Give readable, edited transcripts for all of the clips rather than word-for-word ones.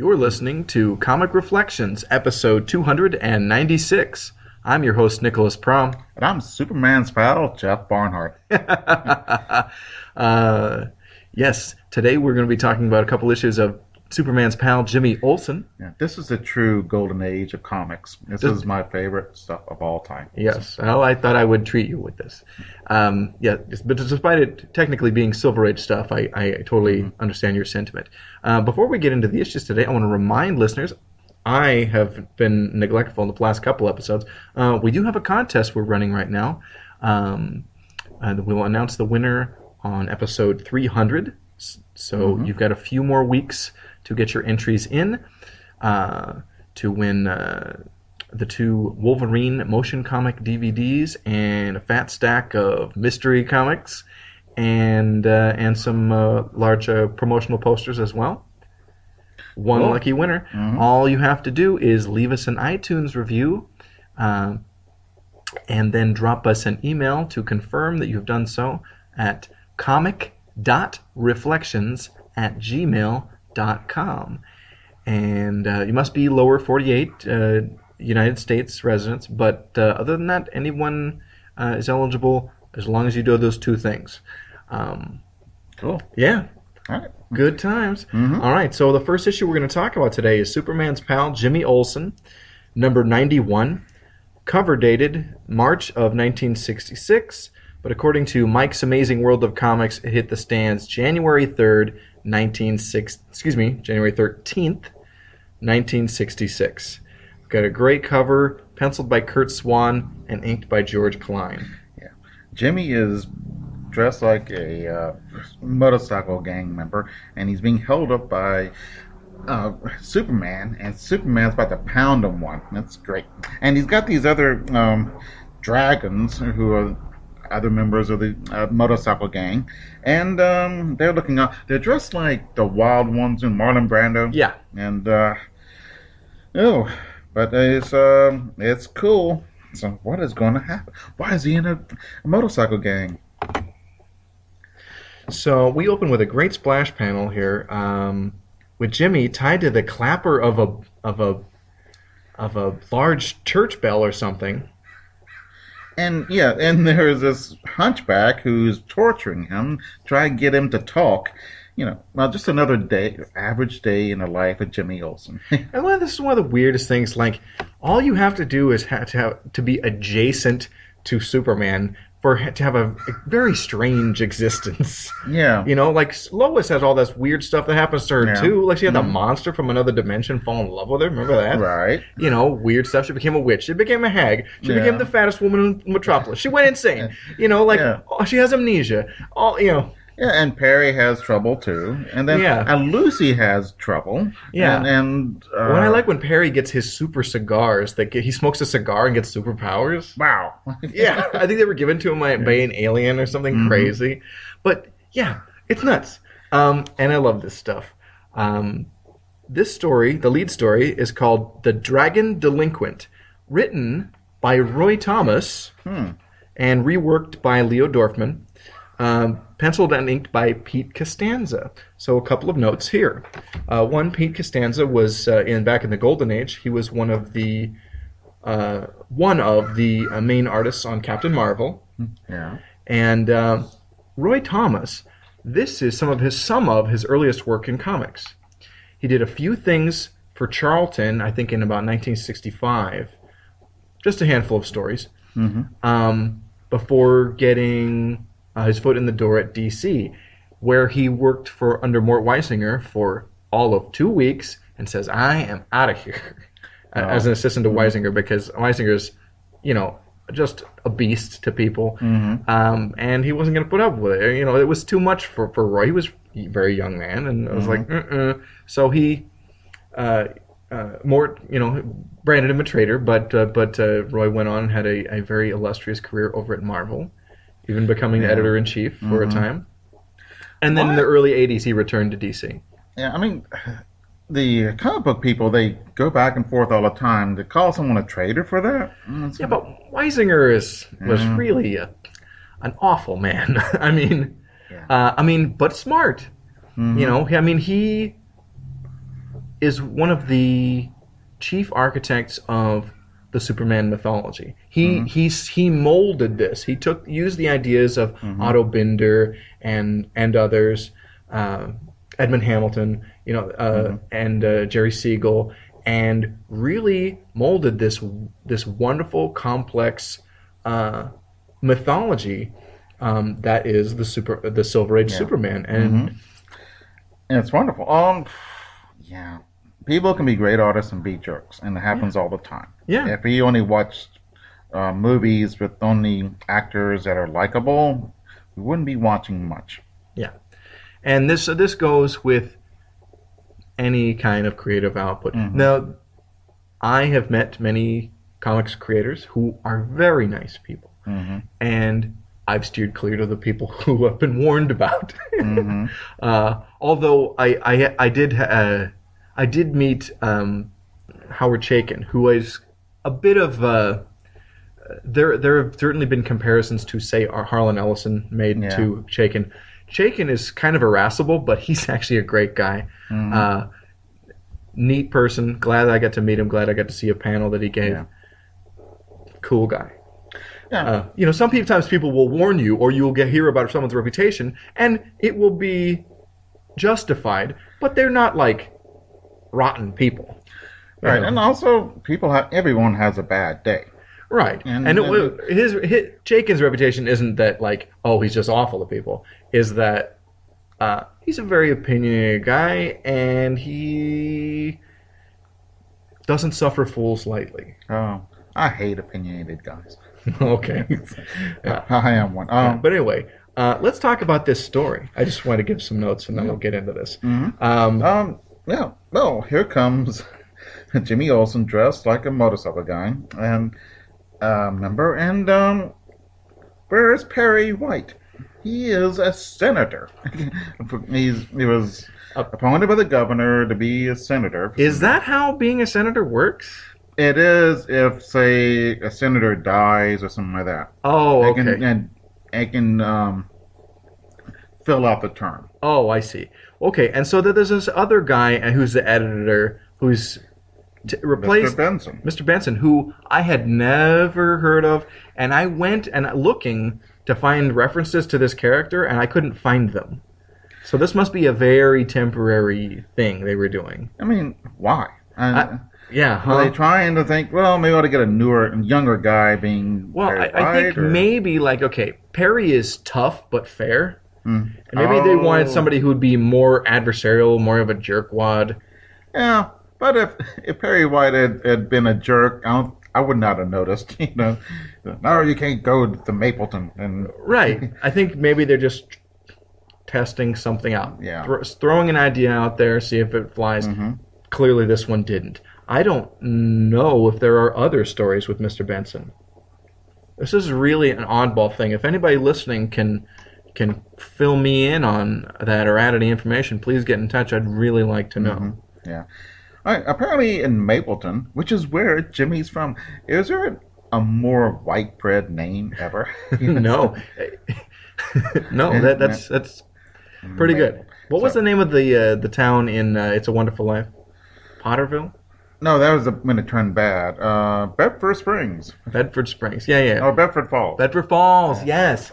You're listening to Comic Reflections, episode 296. I'm your host, Nicholas Prom. And I'm Superman's pal, Jeff Barnhart. Yes, today we're going to be talking about a couple issues of Superman's pal, Jimmy Olsen. Yeah, this is the true golden age of comics. This is my favorite stuff of all time. Yes, well, I thought I would treat you with this. But despite it technically being Silver Age stuff, I totally understand your sentiment. Before we get into the issues today, I want to remind listeners, I have been neglectful in the last couple episodes. We do have a contest we're running right now. We will announce the winner on episode 300. So you've got a few more weeks to get your entries in to win the 2 Wolverine motion comic DVDs and a fat stack of mystery comics and some large promotional posters as well. One lucky winner. All you have to do is leave us an iTunes review and then drop us an email to confirm that you've done so at comic.reflections@gmail.com. And you must be lower 48 United States residents, but other than that, anyone is eligible as long as you do those 2 things. Cool. Yeah. All right. Good times. All right, so the first issue we're going to talk about today is Superman's pal, Jimmy Olsen, number 91, cover dated March of 1966, but according to Mike's Amazing World of Comics, it hit the stands January 13th, 1966. We've got a great cover, penciled by Kurt Swan and inked by George Klein. Yeah. Jimmy is dressed like a motorcycle gang member, and he's being held up by Superman, and Superman's about to pound him one. That's great. And he's got these other dragons who are other members of the motorcycle gang, and they're looking up. They're dressed like the Wild Ones in Marlon Brando. Yeah. And but it's cool. So what is going to happen? Why is he in a motorcycle gang? So we open with a great splash panel here, with Jimmy tied to the clapper of a large church bell or something. And there's this hunchback who's torturing him, trying to get him to talk. Just another day, average day in the life of Jimmy Olsen. And this is one of the weirdest things. Like, all you have to do is to be adjacent to Superman to have a very strange existence. Yeah. Like Lois has all this weird stuff that happens to her too. Like she had the monster from another dimension fall in love with her. Remember that? Right. Weird stuff. She became a witch. She became a hag. She became the fattest woman in Metropolis. She went insane. She has amnesia. Yeah, and Perry has trouble too, and then and Lucy has trouble. Yeah, and I like when Perry gets his super cigars. He smokes a cigar and gets superpowers. Wow. Yeah, I think they were given to him by an alien or something crazy. But yeah, it's nuts. And I love this stuff. This story, the lead story, is called "The Dragon Delinquent," written by Roy Thomas and reworked by Leo Dorfman. Penciled and inked by Pete Costanza. So a couple of notes here. One, Pete Costanza was back in the Golden Age. He was one of the main artists on Captain Marvel. Yeah. And Roy Thomas, this is some of his earliest work in comics. He did a few things for Charlton, I think in about 1965. Just a handful of stories. Before getting his foot in the door at DC, where he worked under Mort Weisinger for all of 2 weeks and says, I am out of here, as an assistant to Weisinger, because Weisinger's, just a beast to people. And he wasn't going to put up with it. It was too much for Roy. He was a very young man, and I was like, So he, Mort, branded him a traitor, but Roy went on and had a very illustrious career over at Marvel, even becoming editor-in-chief for a time. And then in the early 80s, he returned to DC. Yeah, I mean, the comic book people, they go back and forth all the time. To call someone a traitor for that? But Weisinger was really an awful man. But smart. He is one of the chief architects of the Superman mythology. He molded this. He used the ideas of Otto Binder and others, Edmund Hamilton, and Jerry Siegel, and really molded this wonderful, complex mythology that is the Silver Age Superman, and it's wonderful. Yeah, people can be great artists and be jerks, and it happens all the time. Yeah. If we only watched movies with only actors that are likable, we wouldn't be watching much. Yeah, and this goes with any kind of creative output. Now, I have met many comics creators who are very nice people, and I've steered clear to the people who have been warned about. Although I did meet Howard Chaykin, who is a bit of there have certainly been comparisons to, say, Harlan Ellison made to Chaykin. Chaykin is kind of irascible, but he's actually a great guy. Neat person. Glad I got to meet him. Glad I got to see a panel that he gave. Yeah. Cool guy. Yeah. Sometimes people will warn you, or you will hear about someone's reputation, and it will be justified, but they're not like rotten people. Right, and also everyone has a bad day. Right, and his Chaykin's reputation isn't that like, oh, he's just awful to people. Is that he's a very opinionated guy, and he doesn't suffer fools lightly. Oh, I hate opinionated guys. Okay. I am one. But anyway, let's talk about this story. I just want to give some notes, and then we'll get into this. Yeah. Well, here comes Jimmy Olsen dressed like a motorcycle guy, and member. And where's Perry White? He is a senator. He was appointed by the governor to be a senator. Is that how being a senator works? It is if, say, a senator dies or something like that. Oh, okay. They can fill out the term. Oh, I see. Okay, and so there's this other guy who's the editor who's replaced Mr. Benson, who I had never heard of, and I went looking to find references to this character, and I couldn't find them. So this must be a very temporary thing they were doing. I mean, why? Yeah, huh? Are they trying to think, well, maybe we ought to get a newer and younger guy being Perry I think maybe, Perry is tough but fair. And maybe they wanted somebody who would be more adversarial, more of a jerkwad. Yeah, but if Perry White had been a jerk, I would not have noticed, No, you can't go to Mapleton. Right. I think maybe they're just testing something out. Yeah. Throwing an idea out there, see if it flies. Clearly this one didn't. I don't know if there are other stories with Mr. Benson. This is really an oddball thing. If anybody listening can fill me in on that or add any information, please get in touch. I'd really like to know. Yeah. All right, apparently in Mapleton, which is where Jimmy's from, is there a more white bread name ever? No. No, that's pretty good. What was the name of the town in It's a Wonderful Life? Potterville? No, that was when it turned bad. Bedford Springs. Bedford Springs. Yeah. Oh, Bedford Falls. Bedford Falls, yes.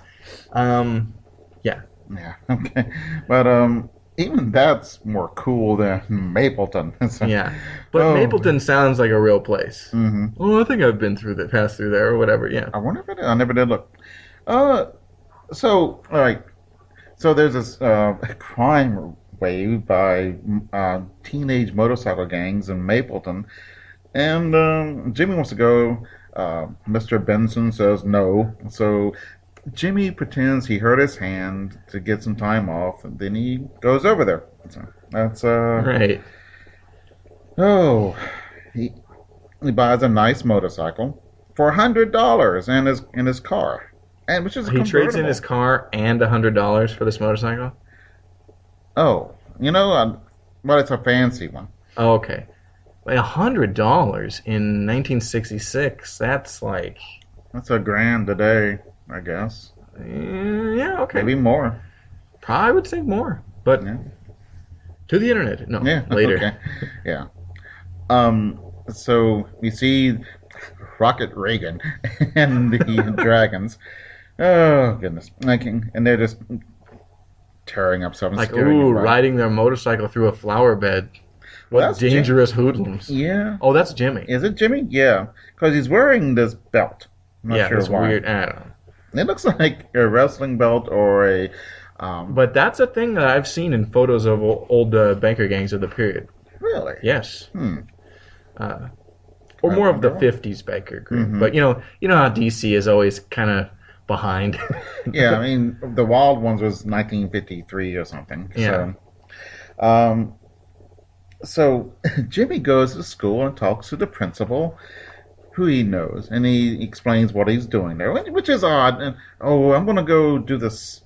Yeah. Yeah, okay. But even that's more cool than Mapleton. Yeah. But Mapleton sounds like a real place. Oh, I think I've passed through there or whatever, yeah. I wonder if I never did look. So, all right. So there's this crime wave by teenage motorcycle gangs in Mapleton, and Jimmy wants to go. Mr. Benson says no, so Jimmy pretends he hurt his hand to get some time off, and then he goes over there. So that's right. Oh, he buys a nice motorcycle for $100 in his car, and which is he trades in his car and $100 for this motorcycle. Oh, but it's a fancy one. Oh, okay. $100 in 1966. That's like... That's $1,000 today, I guess. Yeah, okay. Maybe more. Probably would say more. But To the internet. No, Yeah. later. Okay. Yeah. So we see Rocket Reagan and the dragons. Oh goodness! And they're just tearing up stuff and Like, scaring ooh, everybody. riding their motorcycle through a flower bed. What That's dangerous hoodlums. Yeah. Oh, that's Jimmy. Is it Jimmy? Yeah, because he's wearing this belt. I'm not Yeah, sure that's why. weird. I don't know. It looks like a wrestling belt or a. But that's a thing that I've seen in photos of old banker gangs of the period. Really? Yes. Hmm. Or I more of the wonder. 50s banker group. Mhm. But you know how DC is always kind of behind. Yeah, I mean the Wild Ones was 1953 or something. Yeah. So Jimmy goes to school and talks to the principal, who he knows, and he explains what he's doing there, which is odd. And I'm going to go do this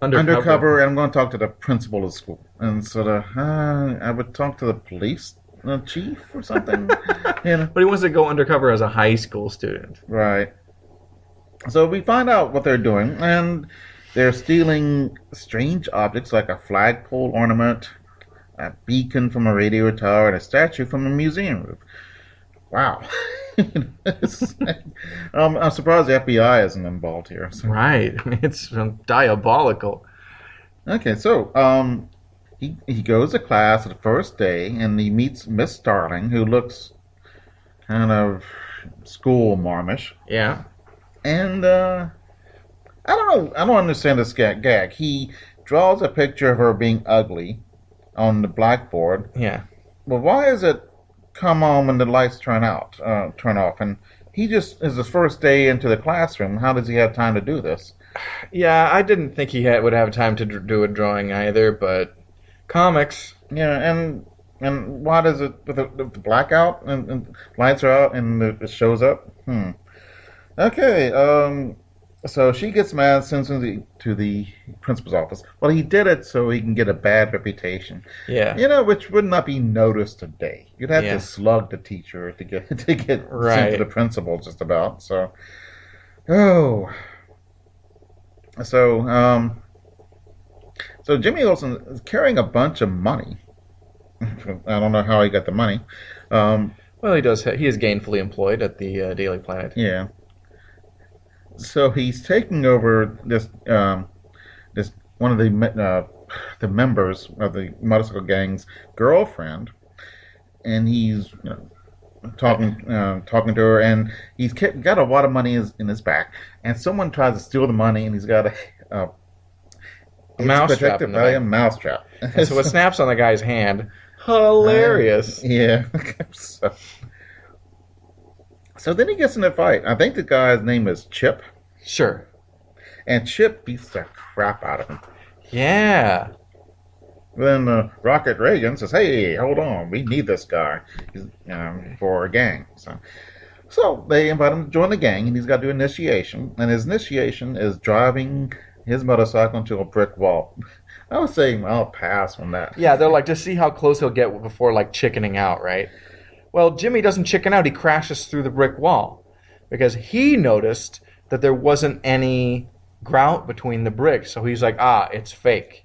undercover, and I'm going to talk to the principal of school. And sort of, I would talk to the police chief or something. You know, But he wants to go undercover as a high school student. right? So we find out what they're doing, and they're stealing strange objects like a flagpole ornament, a beacon from a radio tower, and a statue from a museum roof. Wow. I'm surprised the FBI isn't involved here. So. Right. I mean, it's diabolical. Okay, so he goes to class the first day, and he meets Miss Starling, who looks kind of school marmish. Yeah. And I don't know. I don't understand this gag. He draws a picture of her being ugly on the blackboard. Yeah. Well, why is it come on when the lights turn off? And he just is his first day into the classroom. How does he have time to do this? Yeah, I didn't think he would have time to do a drawing either, but comics. Yeah, and why does it with the blackout and lights are out and it shows up? Okay. So she gets mad, sends him to the principal's office. Well, he did it so he can get a bad reputation. Yeah. You know, which would not be noticed today. You'd have Yeah. to slug the teacher to get sent Right. to the principal, just about. So, oh, so so Jimmy Olsen is carrying a bunch of money. I don't know how he got the money. Well, he does. He is gainfully employed at the Daily Planet. Yeah. So he's taking over this one of the members of the motorcycle gang's girlfriend, and he's talking to her, and he's got a lot of money in his back, and someone tries to steal the money, and he's got a mousetrap in the by back. a mousetrap. And so it snaps on the guy's hand. Hilarious. Yeah. So then he gets in a fight. I think the guy's name is Chip. Sure. And Chip beats the crap out of him. Yeah. Then Rocket Reagan says, "Hey, hold on. We need this guy for a gang." So they invite him to join the gang, and he's got to do initiation. And his initiation is driving his motorcycle into a brick wall. I was saying, I'll pass on that. Yeah, they're like, to see how close he'll get before, like, chickening out, right? Well, Jimmy doesn't chicken out. He crashes through the brick wall because he noticed that there wasn't any grout between the bricks. So he's like, it's fake.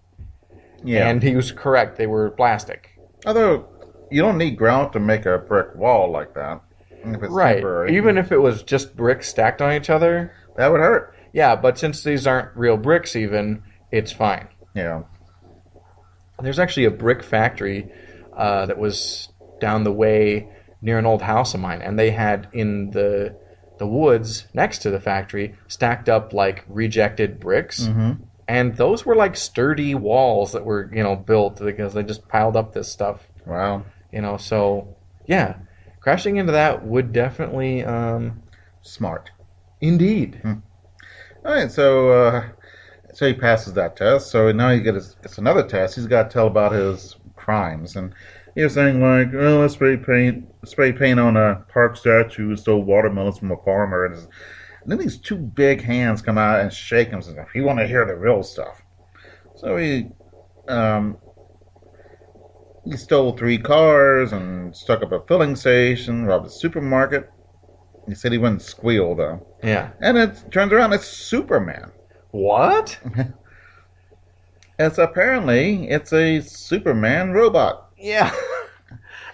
Yeah. And he was correct. They were plastic. Although, you don't need grout to make a brick wall like that. If it's Right. temporary. Even if it was just bricks stacked on each other. That would hurt. Yeah, but since these aren't real bricks even, it's fine. Yeah. There's actually a brick factory that was down the way near an old house of mine, and they had in the woods next to the factory stacked up like rejected bricks, and those were like sturdy walls that were built because they just piled up this stuff. Wow. So yeah, crashing into that would definitely Smart. indeed. All right, so he passes that test. So now he gets another test. He's got to tell about his crimes, and he was saying like, let's spray paint on a park statue, stole watermelons from a farmer, and then these two big hands come out and shake him. And say, "You want to hear the real stuff?" So he stole 3 cars and stuck up a filling station, robbed a supermarket. He said he wouldn't squeal though. Yeah. And it turns around, it's Superman. What? It's a Superman robot. Yeah.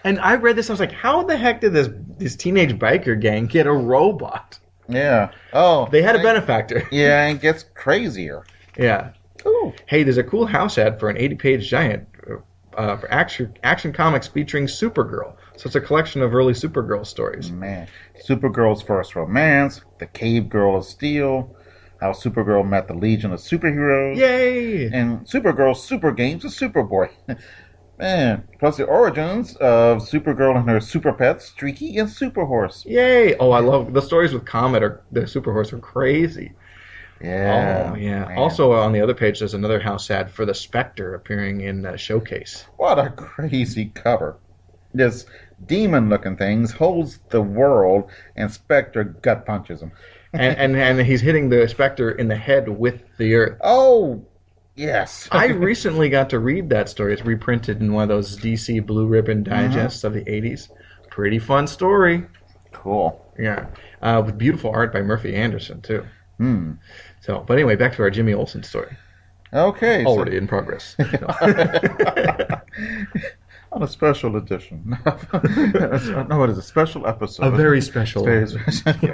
And I read this, I was like, how the heck did this teenage biker gang get a robot? Yeah. Oh. They had a benefactor. Yeah, and it gets crazier. Yeah. Ooh. Hey, there's a cool house ad for an 80-page giant for action comics featuring Supergirl. So it's a collection of early Supergirl stories. Man. Supergirl's first romance, the Cave Girl of Steel, how Supergirl met the Legion of Superheroes. Yay! And Supergirl's Super Games with Superboy. Man. Plus the origins of Supergirl and her super pets, Streaky and Superhorse. Yay! Oh, I love the stories with Comet. The Superhorse are crazy. Yeah. Oh, yeah. Man. Also, on the other page, there's another house ad for the Spectre appearing in Showcase. What a crazy cover. This demon-looking thing holds the world, and Spectre gut punches him. and he's hitting the Spectre in the head with the Earth. Oh, yes. I recently got to read that story. It's reprinted in one of those DC Blue Ribbon digests of the 80s. Pretty fun story. Cool. Yeah. With beautiful art by Murphy Anderson, too. Hmm. So, but anyway, back to our Jimmy Olsen story. Okay. Already in progress. On a special edition. No, it is a special episode. A very special. Very special.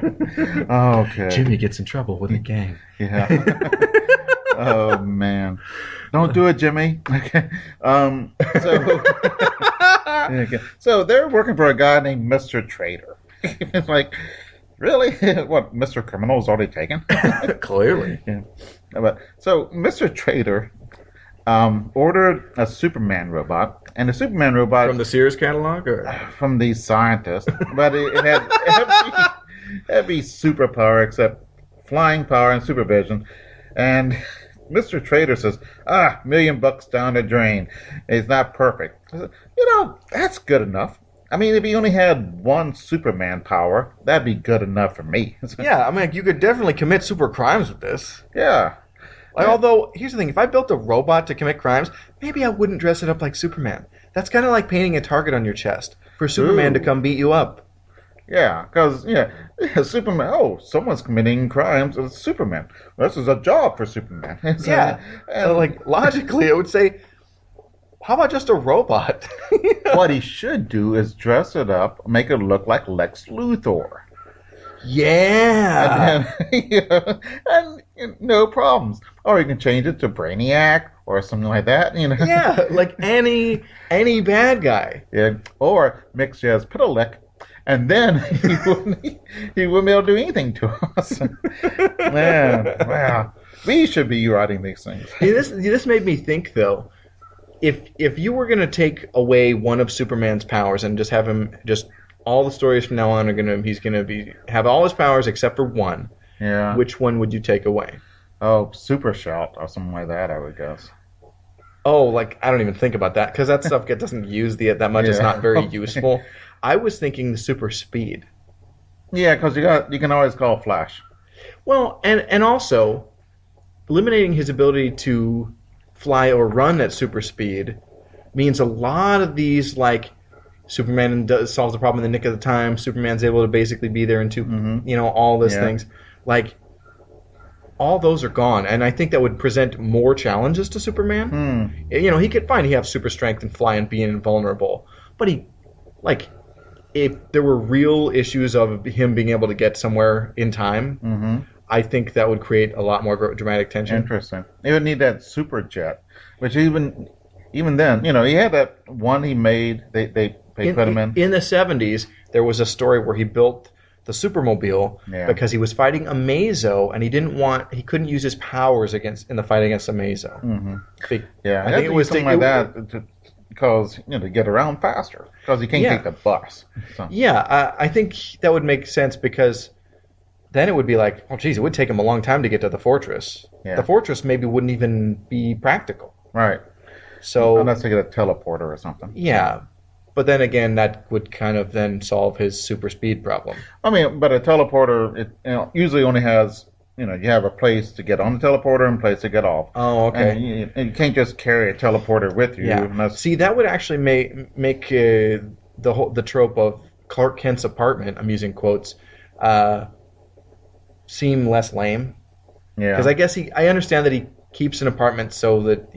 Okay. Jimmy gets in trouble with a gang. Yeah. Oh, man. Don't do it, Jimmy. Okay. So they're working for a guy named Mr. Trader. It's like, really? What, Mr. Criminal is already taken? Clearly. Yeah. So Mr. Trader ordered a Superman robot, and the Superman robot From the Sears catalog? Or? from the scientist, but it had every superpower except flying power and supervision. And Mr. Trader says, $1 million down the drain. It's not perfect. I said, that's good enough. I mean, if he only had one Superman power, that'd be good enough for me. Yeah, I mean, you could definitely commit super crimes with this. Yeah. Although, here's the thing. If I built a robot to commit crimes, maybe I wouldn't dress it up like Superman. That's kind of like painting a target on your chest for Superman to come beat you up. Yeah, because, Superman, someone's committing crimes. It's Superman. This is a job for Superman. Yeah. Like, logically, it would say, how about just a robot? What he should do is dress it up, make it look like Lex Luthor. Yeah. And no problems. Or you can change it to Brainiac or something like that. Yeah, like any bad guy. Yeah. Or mix as Pitalik, and then he wouldn't be able to do anything to us. Man, wow. We should be writing these things. This made me think, though. If you were going to take away one of Superman's powers and just have him all the stories from now on he's going to have all his powers except for one. Yeah. Which one would you take away? Oh, Super Shout or something like that, I would guess. Oh, like, I don't even think about that because that stuff doesn't use that much. Yeah. It's not very useful. I was thinking the Super Speed. Yeah, because you can always call Flash. Well, and also eliminating his ability to fly or run at super speed means a lot of these, like, Superman solves the problem in the nick of the time. Superman's able to basically be there in all these things. Like, all those are gone, and I think that would present more challenges to Superman. He could have super strength and fly and be invulnerable, but if there were real issues of him being able to get somewhere in time, I think that would create a lot more dramatic tension. Interesting. He would need that super jet, which even then, he had that one he made. They put him in. In the 70s, there was a story where he built the Supermobile because he was fighting Amazo, and he couldn't use his powers in the fight against Amazo. I think it was something like that because to get around faster because he can't take the bus. So. Yeah, I think that would make sense because then it would be like, oh, geez, it would take him a long time to get to the fortress. Yeah. The fortress maybe wouldn't even be practical. Right. So unless they get a teleporter or something. Yeah. But then again, that would kind of then solve his super speed problem. I mean, but a teleporter, usually only has, you have a place to get on the teleporter and a place to get off. Oh, okay. And you can't just carry a teleporter with you. Yeah. See, that would actually make the trope of Clark Kent's apartment, I'm using quotes, seem less lame. Yeah. Because I guess I understand that keeps an apartment so that,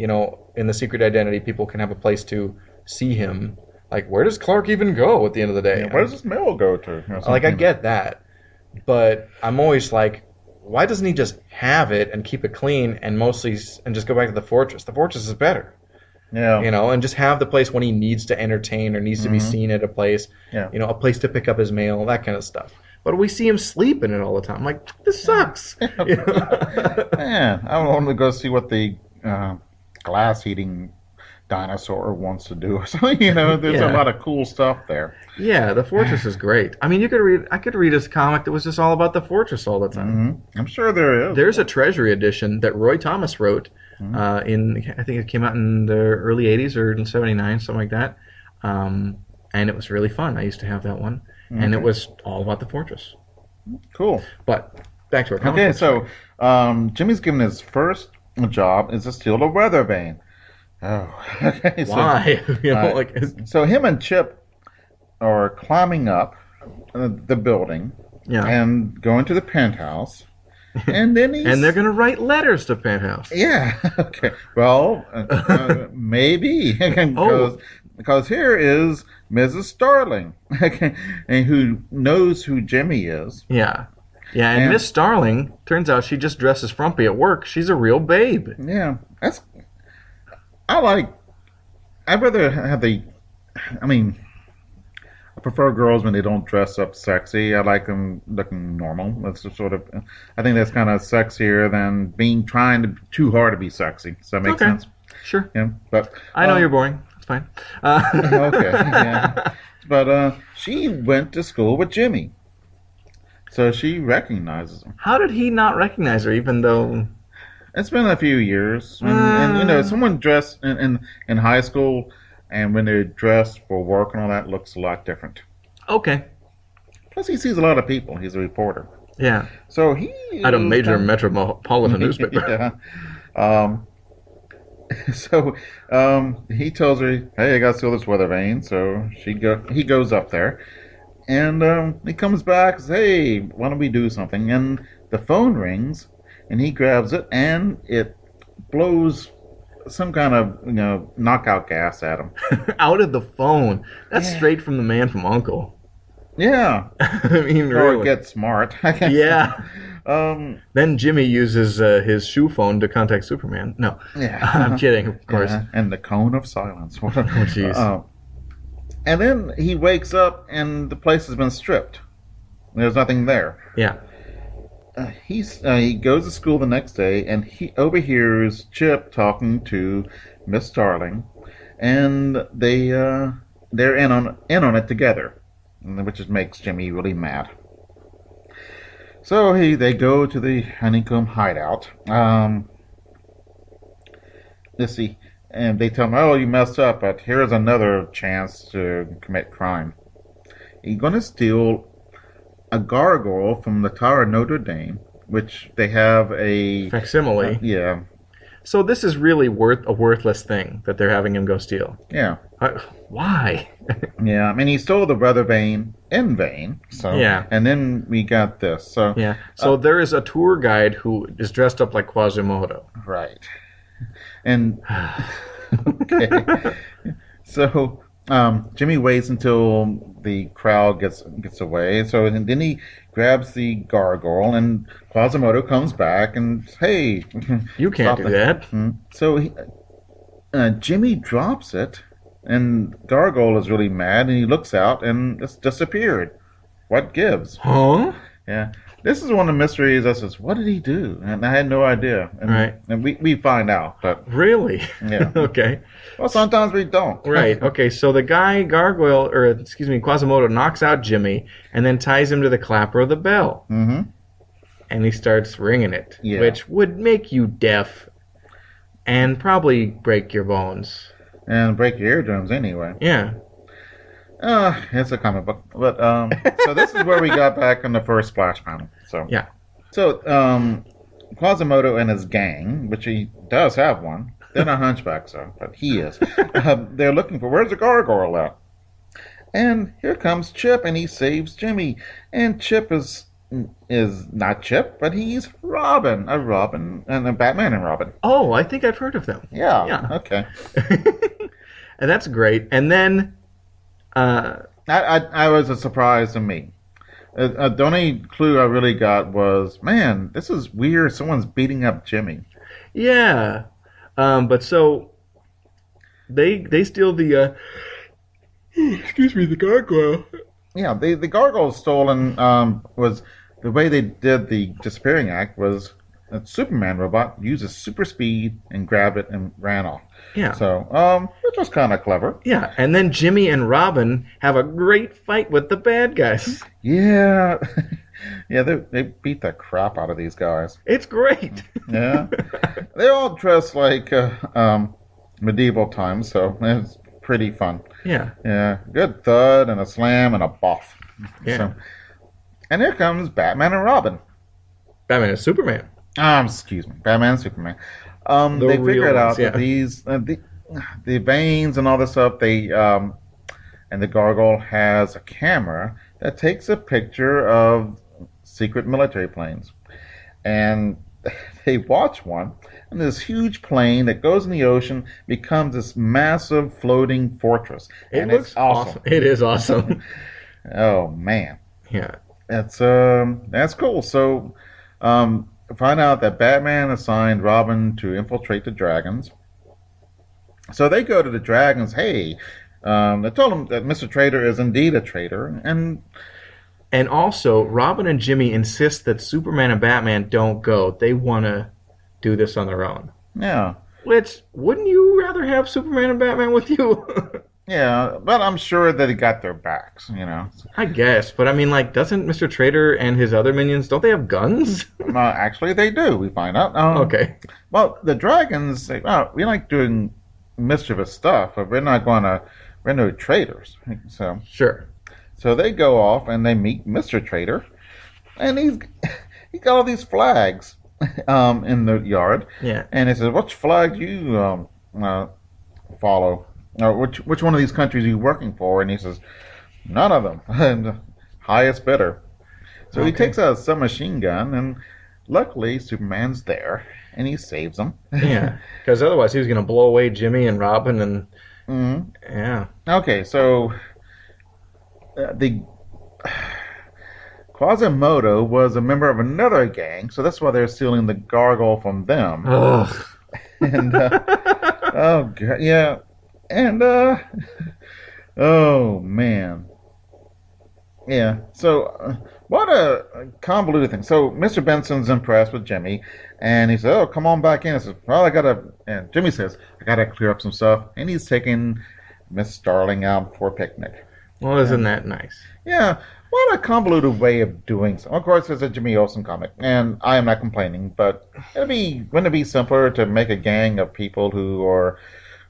in the secret identity, people can have a place to see him. Like, where does Clark even go at the end of the day? Yeah, where does this mail go to? Like, I get that. But I'm always like, why doesn't he just have it and keep it clean and just go back to the fortress? The fortress is better. Yeah. And just have the place when he needs to entertain or needs to be seen at a place. Yeah. A place to pick up his mail, that kind of stuff. But we see him sleep in it all the time. I'm like, this sucks. Yeah, I want to go see what the glass-eating dinosaur wants to do. So, there's a lot of cool stuff there. Yeah, the fortress is great. I mean, I could read a comic that was just all about the fortress all the time. Mm-hmm. I'm sure there is. There's a Treasury edition that Roy Thomas wrote I think it came out in the early 80s or in 79, something like that. And it was really fun. I used to have that one. Okay. And it was all about the fortress. Cool. But back to our comic. Okay, so Jimmy's given his first job is to steal a weather vane. Oh, okay. Why? So him and Chip are climbing up the building and going to the penthouse. And then and they're going to write letters to Penthouse. Yeah. Okay. Well, maybe because here is Mrs. Starling, and who knows who Jimmy is. Yeah. Yeah, and Miss Starling, turns out she just dresses frumpy at work. She's a real babe. Yeah. I'd rather have I prefer girls when they don't dress up sexy. I like them looking normal. That's I think that's kind of sexier than trying too hard to be sexy. Does that make sense? Sure. Yeah, but I know you're boring. It's fine. Okay. Yeah. But she went to school with Jimmy, so she recognizes him. How did he not recognize her, even though? It's been a few years, and someone dressed in high school. And when they're dressed for work and all that, looks a lot different. Okay. Plus, he sees a lot of people. He's a reporter. Yeah. So he at a major metropolitan newspaper. Yeah. So he tells her, "Hey, I got to steal this weather vane." So he goes up there, and he comes back and says, "Hey, why don't we do something?" And the phone rings, and he grabs it, and it blows some kind of knockout gas at him. Out of the phone. That's straight from the man from U.N.C.L.E. Yeah. I mean, or really. get smart. Yeah. Then Jimmy uses his shoe phone to contact Superman. No. Yeah. I'm kidding, of course. Yeah. And the cone of silence. Oh, jeez. And then he wakes up and the place has been stripped. There's nothing there. Yeah. He goes to school the next day, and he overhears Chip talking to Miss Starling, and they're in on it together, which makes Jimmy really mad. So they go to the honeycomb hideout. Let's see, and they tell him, "Oh, you messed up, but here's another chance to commit crime. You're gonna steal a gargoyle from the Tower of Notre Dame, which they have a facsimile. Yeah. So this is really a worthless thing that they're having him go steal. Yeah. Why? Yeah. I mean, he stole the weather vane in vain. So yeah. And then we got this. So yeah. So there is a tour guide who is dressed up like Quasimodo. Right. And okay. So Jimmy waits until the crowd gets away. So and then he grabs the gargoyle, and Quasimodo comes back and says, "Hey, you can't do that." So Jimmy drops it, and Gargoyle is really mad, and he looks out, and it's disappeared. What gives? Huh? Yeah. This is one of the mysteries that says, what did he do? And I had no idea. And, right. And we find out. But really? Yeah. Okay. Well, sometimes we don't. Right. Okay. So the guy, Quasimodo knocks out Jimmy and then ties him to the clapper of the bell. Mm-hmm. And he starts ringing it, which would make you deaf and probably break your bones. And break your eardrums anyway. Yeah. It's a comic book. But so this is where we got back on the first splash panel. So yeah. So Quasimodo and his gang, which he does have one. They're not hunchbacks though, but he is. They're looking for where's the gargoyle at? And here comes Chip, and he saves Jimmy. And Chip is is not Chip, but he's Robin, a Robin, and a Batman and Robin. Oh, I think I've heard of them. Yeah. Yeah. Okay. And that's great. And then, I was a surprise to me. The only clue I really got was, man, this is weird. Someone's beating up Jimmy. yeah. But so they steal the excuse me, the gargoyle. Yeah, the gargoyle stolen was the way they did the disappearing act was a Superman robot uses super speed and grabbed it and ran off. Yeah. So, which was kind of clever. Yeah, and then Jimmy and Robin have a great fight with the bad guys. Yeah. Yeah, they beat the crap out of these guys. It's great. Yeah. They're all dressed like medieval times, so it's pretty fun. Yeah. Yeah, good thud and a slam and a boff. Yeah. So, and here comes Batman and Robin. Batman and Superman. Excuse me, Batman and Superman. The They real figured out ones, yeah. that these the veins and all this stuff. They and the gargoyle has a camera that takes a picture of secret military planes, and they watch one, and this huge plane that goes in the ocean becomes this massive floating fortress. It And looks it's awesome. It is awesome. Oh man, Yeah. that's cool. So find out that Batman assigned Robin to infiltrate the dragons. So they go to the dragons. Hey, they told him that Mr. Traitor is indeed a traitor, and And also, Robin and Jimmy insist that Superman and Batman don't go. They want to do this on their own. yeah. Which, wouldn't you rather have Superman and Batman with you? Yeah, but I'm sure that he got their backs, you know. I guess, but I mean, like, doesn't Mr. Traitor and his other minions, don't they have guns? Actually, they do, we find out. Okay. Well, the dragons say, well, we like doing mischievous stuff, but we're no traitors. Sure. So they go off and they meet Mr. Traitor, and he got all these flags in the yard. Yeah. And he says, which flag do you follow? Or which one of these countries are you working for? And he says, none of them. And highest bidder. So he takes a submachine gun, and luckily Superman's there, and he saves them. Yeah. Because otherwise he was going to blow away Jimmy and Robin and... Mhm. Yeah. Okay, so the Quasimodo was a member of another gang, so that's why they're stealing the gargoyle from them. Ugh. And oh god, yeah, and oh man, yeah. So what a convoluted thing. So Mr. Benson's impressed with Jimmy, and he says, "Oh, come on back in." I says, "Well, I gotta." And Jimmy says, "I gotta clear up some stuff," and he's taking Miss Starling out for a picnic. Well, isn't that nice? Yeah, what a convoluted way of doing so. Of course, it's a Jimmy Olsen comic, and I am not complaining, but wouldn't it be simpler to make a gang of people who are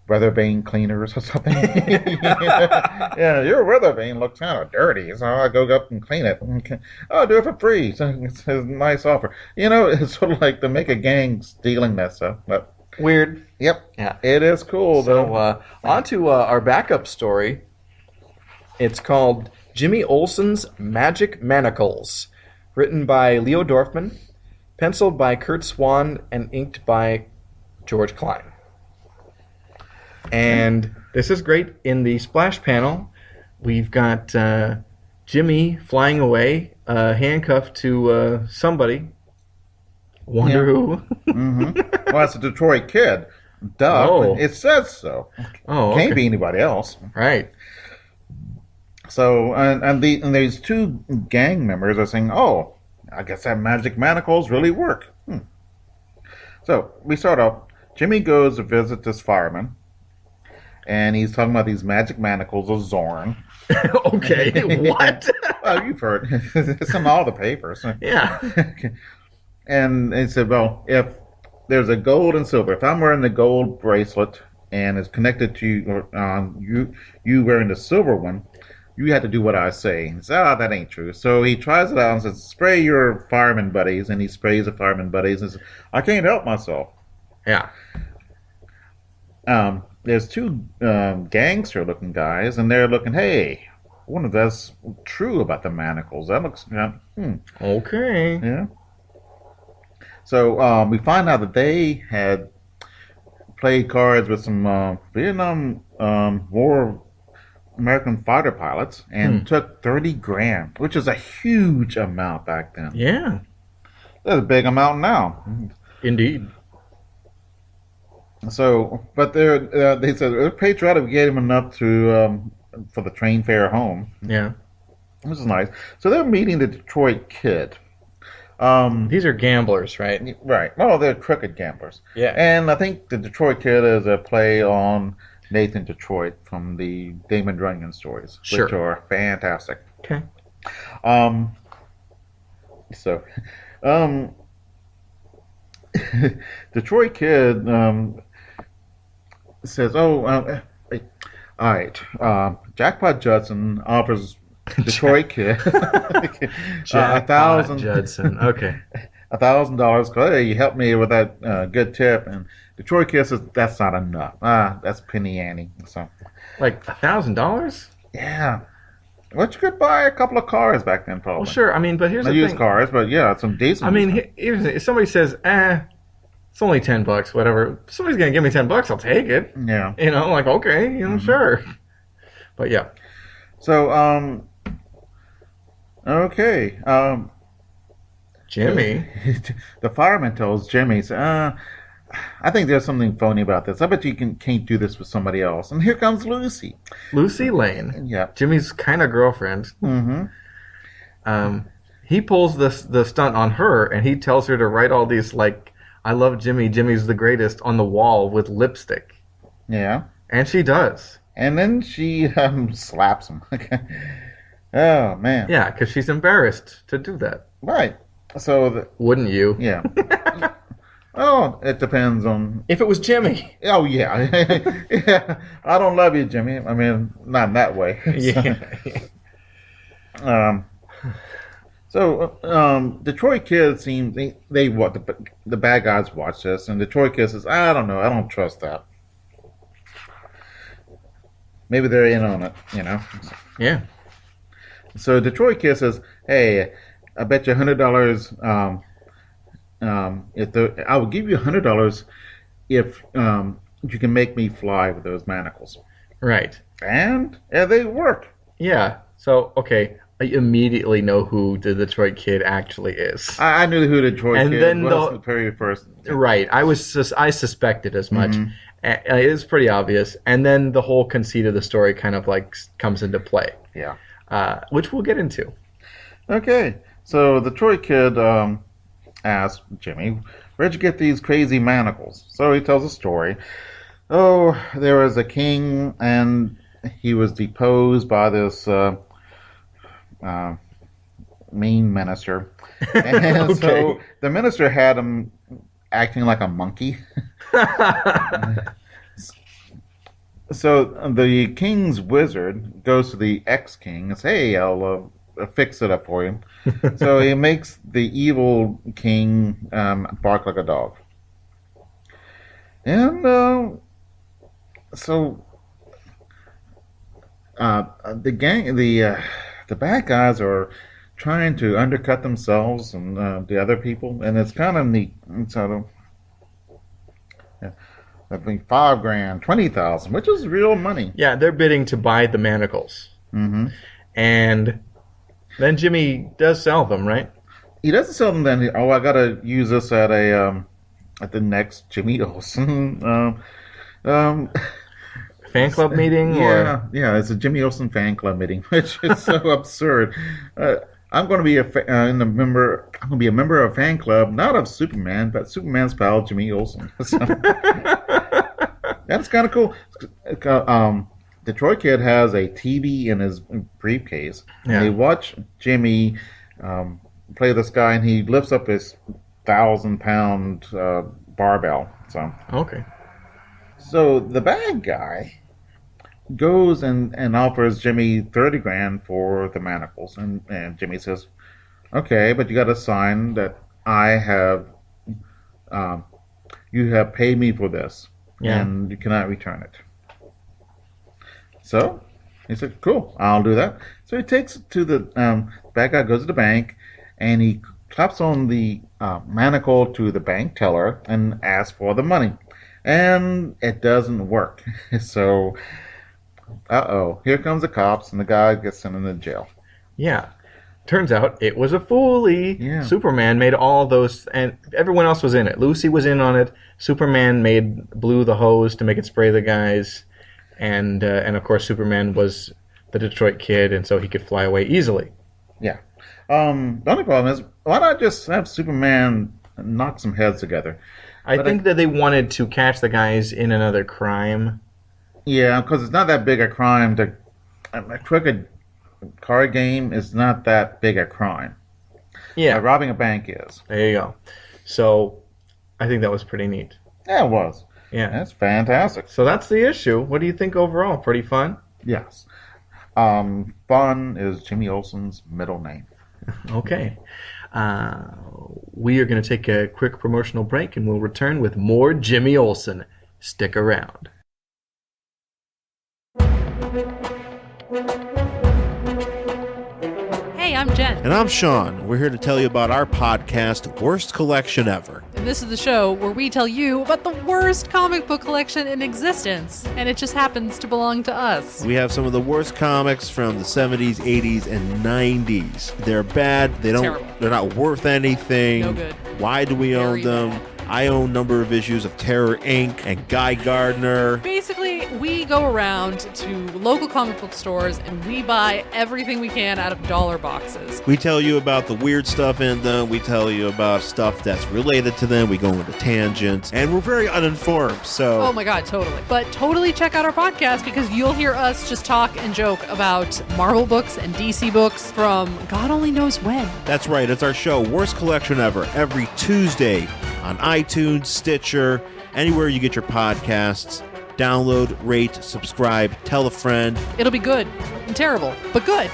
weather vane cleaners or something? Yeah, your weather vane looks kind of dirty, so I'll go up and clean it. Okay. I'll do it for free. So it's a nice offer. You know, it's sort of like to make a gang stealing that stuff, but Weird. yep, Yeah. it is cool, though. So, on to our backup story. It's called Jimmy Olsen's Magic Manacles, written by Leo Dorfman, penciled by Kurt Swan, and inked by George Klein. And this is great. In the splash panel, we've got Jimmy flying away, handcuffed to somebody. Wonder who? Mm-hmm. Well, it's a Detroit kid. Duh. Oh. It says so. Oh, okay. Can't be anybody else. Right. So, and these two gang members are saying, "Oh, I guess that magic manacles really work." So we start off. Jimmy goes to visit this fireman, and he's talking about these magic manacles of Zorn. Okay. What? Well, you've heard it's in all the papers. Yeah. And he said, "Well, if there's a gold and silver, if I'm wearing the gold bracelet and it's connected to you wearing the silver one." You have to do what I say. He says, that ain't true. So he tries it out and says, spray your fireman buddies. And he sprays the fireman buddies and says, I can't help myself. Yeah. There's two gangster-looking guys, and they're looking, hey, wonder if that's true about the manacles. That looks, Okay. yeah. So we find out that they had played cards with some Vietnam War American fighter pilots and took 30 grand, which is a huge amount back then. Yeah. That's a big amount now. Indeed. So, but they said they're patriotic, gave him enough to for the train fare home, Yeah. which is nice. So they're meeting the Detroit Kid. These are gamblers, right? Right. Oh, they're crooked gamblers. Yeah. And I think the Detroit Kid is a play on Nathan Detroit from the Damon Runyon stories, which are fantastic. Okay. So, Detroit Kid says, "Oh, wait. All right. Jackpot Judson offers Detroit Kid Jackpot Judson. Okay. $1,000. Hey, you helped me with that good tip." And Detroit Kid says, "That's not enough. That's penny ante." So, Like $1,000? yeah. Well, you could buy a couple of cars back then, probably. Well, sure. I mean, but here's Not the used thing. cars, but yeah, some decent. I mean, if somebody says, it's only $10, whatever. If somebody's gonna give me $10, I'll take it. yeah. You know, like okay, sure. But yeah. So, okay. Jimmy. The fireman tells Jimmy, "I think there's something phony about this. I bet you can't do this with somebody else." And here comes Lucy. Lucy Lane. Yeah. Jimmy's kind of girlfriend. Mm-hmm. He pulls the stunt on her, and he tells her to write all these like "I love Jimmy. Jimmy's the greatest" on the wall with lipstick. Yeah. And she does. And then she slaps him. Oh man. Yeah, because she's embarrassed to do that. Right. So Wouldn't you? yeah. Oh, it depends on. If it was Jimmy. Oh yeah. Yeah. I don't love you, Jimmy. I mean, not in that way. Yeah. So Detroit Kid seems they what the bad guys watch this, and Detroit Kid says, "I don't know. I don't trust that. Maybe they're in on it, you know." Yeah. So Detroit Kid says, "Hey, I bet you $100. I will give you $100 if you can make me fly with those manacles." Right. And they work. Yeah. So okay, I immediately know who the Detroit Kid actually is. I knew who the Detroit And Kid then was the very first. Right. I suspected as much. It is pretty obvious. And then the whole conceit of the story kind of like comes into play. Yeah. Which we'll get into. Okay. So the Detroit Kid asks Jimmy, "Where'd you get these crazy manacles?" So he tells a story. Oh, there was a king, and he was deposed by this mean minister. And Okay. so the minister had him acting like a monkey. So the king's wizard goes to the ex-king and says, "Hey, I'll fix it up for you." So he makes the evil king bark like a dog. And so the bad guys are trying to undercut themselves and the other people, and it's kind of neat. And so, I think $5 grand, 20,000, which is real money. Yeah, they're bidding to buy the manacles. Mm-hmm. And then Jimmy does sell them, right? He doesn't sell them then. I gotta use this at the next Jimmy Olsen Fan club meeting? Yeah, it's a Jimmy Olsen fan club meeting, which is so absurd. I'm going to be I'm going to be a member of a fan club, not of Superman, but Superman's pal Jimmy Olsen. So, that's kind of cool. Detroit Kid has a TV in his briefcase. Yeah. They watch Jimmy play this guy, and he lifts up his 1,000-pound barbell. So the bad guy goes and offers Jimmy 30 grand for the manacles, and Jimmy says, "Okay, but you got to sign that you have paid me for this, Yeah. and you cannot return it." So He said, cool, I'll do that. So he takes it to the bad guy goes to the bank, and he claps on the manacle to the bank teller and asks for the money. And it doesn't work. So, here comes the cops, and the guy gets sent into jail. Yeah. Turns out it was a foolie. Yeah. Superman made all those, and everyone else was in it. Lucy was in on it. Superman blew the hose to make it spray the guys, and of course Superman was the Detroit kid, and so he could fly away easily. Yeah. The only problem is, why not just have Superman knock some heads together? I think that they wanted to catch the guys in another crime. Yeah, because it's not that big a crime to a crooked card game is not that big a crime. Yeah. Robbing a bank is. There you go. So, I think that was pretty neat. Yeah, it was. Yeah. That's fantastic. So that's the issue. What do you think overall? Pretty fun? Yes. Fun is Jimmy Olsen's middle name. Okay. We are going to take a quick promotional break, and we'll return with more Jimmy Olsen. Stick around. Hey, I'm Jen. And I'm Sean. We're here to tell you about our podcast, Worst Collection Ever. And this is the show where we tell you about the worst comic book collection in existence. And it just happens to belong to us. We have some of the worst comics from the 70s, 80s, and 90s. They're bad. They're not worth anything. No good. Why do we own them? Bad. I own a number of issues of Terror Inc. and Guy Gardner. Basically, we go around to local comic book stores and we buy everything we can out of dollar boxes. We tell you about the weird stuff in them. We tell you about stuff that's related to them. We go into tangents. And we're very uninformed, so... Oh my god, totally. But totally check out our podcast because you'll hear us just talk and joke about Marvel books and DC books from God only knows when. That's right. It's our show, Worst Collection Ever, every Tuesday on iTunes, Stitcher, anywhere you get your podcasts. Download, rate, subscribe, tell a friend. It'll be good and terrible, but good.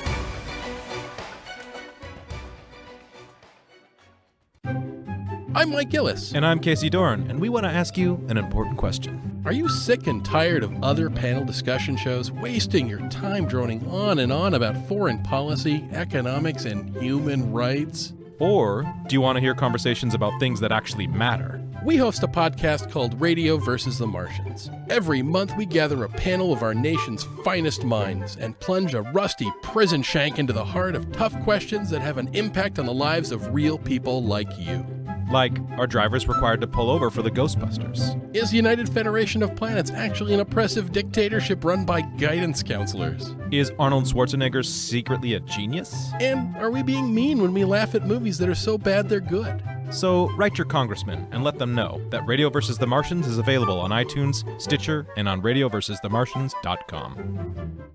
I'm Mike Gillis. And I'm Casey Doran, and we want to ask you an important question. Are you sick and tired of other panel discussion shows wasting your time droning on and on about foreign policy, economics, and human rights? Or do you want to hear conversations about things that actually matter? We host a podcast called Radio versus the Martians. Every month we gather a panel of our nation's finest minds and plunge a rusty prison shank into the heart of tough questions that have an impact on the lives of real people like you. Like, are drivers required to pull over for the Ghostbusters? Is the United Federation of Planets actually an oppressive dictatorship run by guidance counselors? Is Arnold Schwarzenegger secretly a genius? And are we being mean when we laugh at movies that are so bad they're good? So write your congressman and let them know that Radio vs. the Martians is available on iTunes, Stitcher, and on radioversusthemartians.com.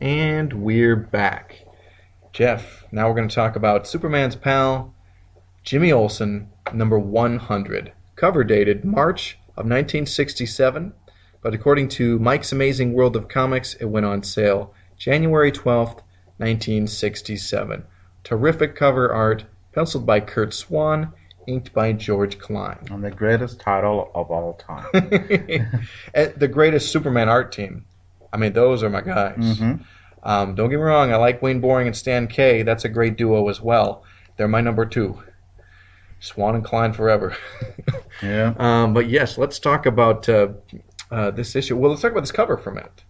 And we're back. Jeff, now we're going to talk about Superman's pal, Jimmy Olsen, number 100. Cover dated March of 1967, but according to Mike's Amazing World of Comics, it went on sale January 12th, 1967. Terrific cover art, penciled by Kurt Swan, inked by George Klein. And the greatest title of all time. The greatest Superman art team. I mean, those are my guys. Mm-hmm. Don't get me wrong, I like Wayne Boring and Stan Kay. That's a great duo as well. They're my number two. Swan and Klein forever. Yeah. But yes, let's talk about this issue. Well, let's talk about this cover for a minute.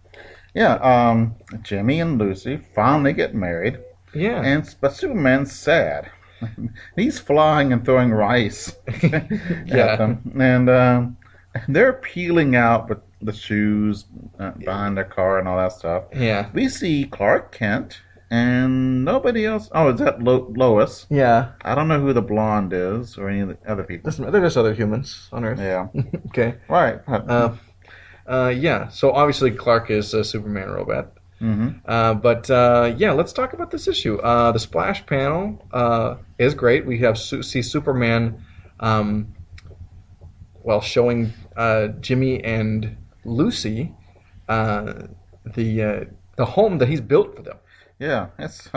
Yeah. Jimmy and Lucy finally get married. Yeah. But Superman's sad. He's flying and throwing rice at them. And they're peeling out with the shoes behind their car and all that stuff. Yeah. We see Clark Kent and nobody else. Oh, is that Lois? Yeah. I don't know who the blonde is or any of the other people. They're just other humans on Earth. Yeah. Okay. Right. Yeah. So obviously Clark is a Superman robot. Mm-hmm. But let's talk about this issue. The splash panel is great. We have see Superman, showing Jimmy and Lucy the home that he's built for them. Yeah, it's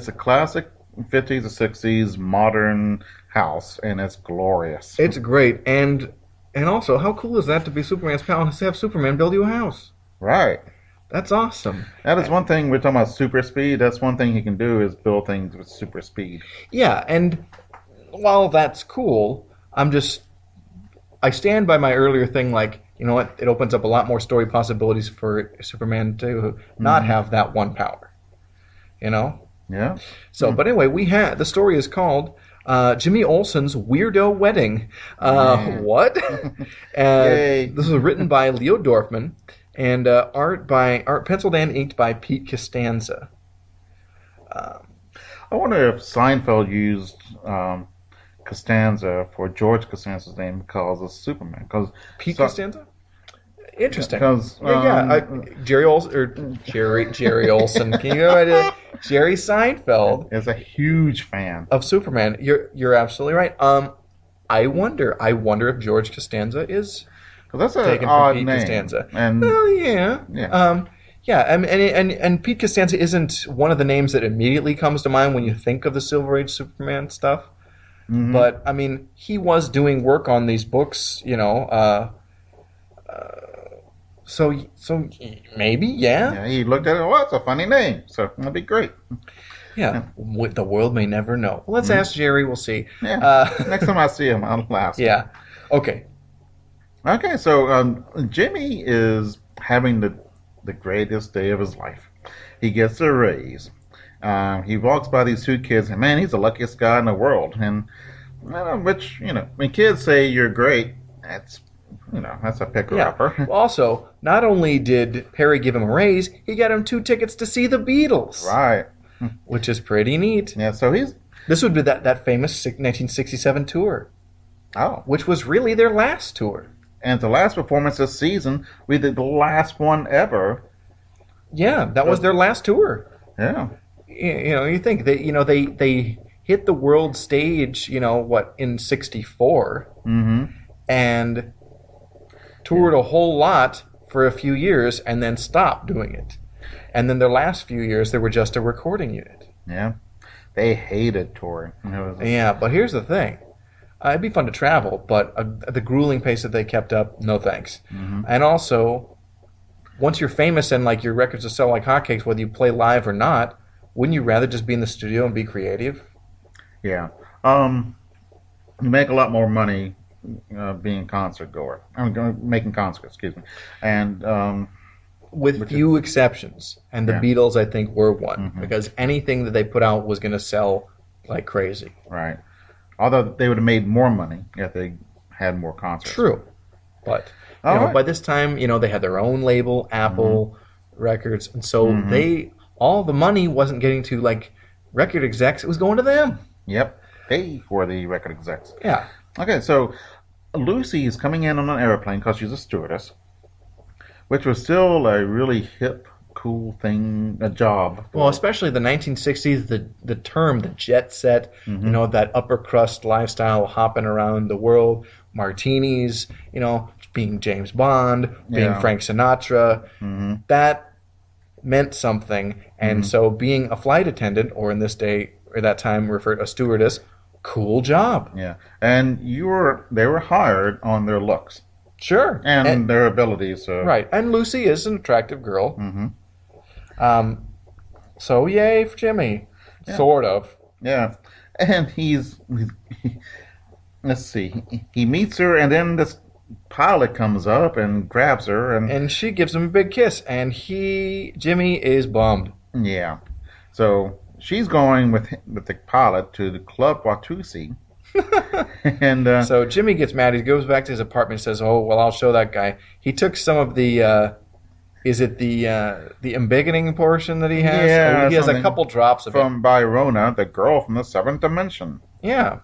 a classic 50s or 60s modern house, and it's glorious. It's great, and also, how cool is that to be Superman's pal and to have Superman build you a house? Right. That's awesome. That is one thing. We're talking about super speed. That's one thing he can do is build things with super speed. Yeah, and while that's cool, I stand by my earlier thing, like, you know what, it opens up a lot more story possibilities for Superman to not have that one power. You know? Yeah. So, but anyway, the story is called Jimmy Olsen's Weirdo Wedding. What? Yay. This was written by Leo Dorfman and art penciled and inked by Pete Costanza. I wonder if Seinfeld used Costanza for George Costanza's name because of Superman. Pete Costanza? Interesting. Because Jerry Olsen. Can you go ahead? Jerry Seinfeld is a huge fan of Superman. You're absolutely right. I wonder if George Costanza is that's an taken odd from Pete name. Costanza. And well, yeah. Yeah, and Pete Costanza isn't one of the names that immediately comes to mind when you think of the Silver Age Superman stuff. Mm-hmm. But I mean, he was doing work on these books, you know. So maybe, yeah. Yeah, he looked at it. Well, it's a funny name, so that'd be great. Yeah, the world may never know. Well, let's ask Jerry. We'll see. Yeah. Next time I see him, I'll ask. Yeah. Okay. Okay. So Jimmy is having the greatest day of his life. He gets a raise. He walks by these two kids, and man, he's the luckiest guy in the world. And which when kids say you're great, that's a picker-upper. Yeah. Also, not only did Perry give him a raise, he got him 2 tickets to see the Beatles. Right. Which is pretty neat. Yeah, so this would be that famous 1967 tour. Oh. Which was really their last tour. And the last performance this season, we did the last one ever. Yeah, that was their last tour. Yeah. You think they hit the world stage, in 64. Mm-hmm. And toured a whole lot for a few years and then stopped doing it. And then their last few years, they were just a recording unit. Yeah. They hated touring. Yeah, but here's the thing. It'd be fun to travel, but the grueling pace that they kept up, no thanks. Mm-hmm. And also, once you're famous and like your records will sell like hotcakes, whether you play live or not, wouldn't you rather just be in the studio and be creative? Yeah. You make a lot more money being a concert goer. Making concerts, excuse me. And with few exceptions. And the Beatles, I think, were one. Mm-hmm. Because anything that they put out was going to sell like crazy. Right. Although they would have made more money if they had more concerts. True. But by this time, they had their own label, Apple Records. And so all the money wasn't getting to like record execs. It was going to them. Yep. They were the record execs. Yeah. Okay, so Lucy is coming in on an airplane because she's a stewardess, which was still a really hip, cool thing, a job. Well, especially the 1960s, the term, the jet set, that upper crust lifestyle, hopping around the world, martinis, being James Bond, being Frank Sinatra, that meant something. And so being a flight attendant, or in this day, or that time referred a stewardess, cool job. Yeah, and they were hired on their looks. Sure. And their abilities. So. Right, and Lucy is an attractive girl. So yay for Jimmy. Yeah. Sort of. Yeah, and let's see, he meets her, and then this pilot comes up and grabs her, and she gives him a big kiss, and Jimmy is bummed. Yeah, so she's going with the pilot to the Club Watusi. And so Jimmy gets mad. He goes back to his apartment and says, "Oh, well, I'll show that guy." He took some of the, is it the embiggening portion that he has? Yeah, he has a couple drops of from Byrona, the girl from the 7th dimension. Yeah.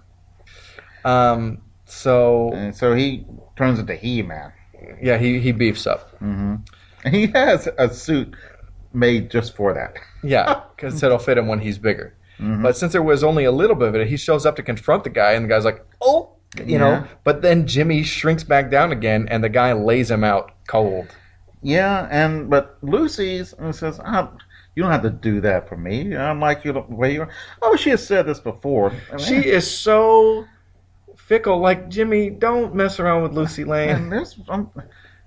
And so he turns into He-Man. Yeah, he beefs up. Mm-hmm. And he has a suit made just for that. Yeah, because it'll fit him when he's bigger. Mm-hmm. But since there was only a little bit of it, he shows up to confront the guy, and the guy's like, "Oh," But then Jimmy shrinks back down again, and the guy lays him out cold. Yeah, but Lucy says, "You don't have to do that for me. I'm like you the way you are." Oh, she has said this before. She is so fickle. Like, Jimmy, don't mess around with Lucy Lane. And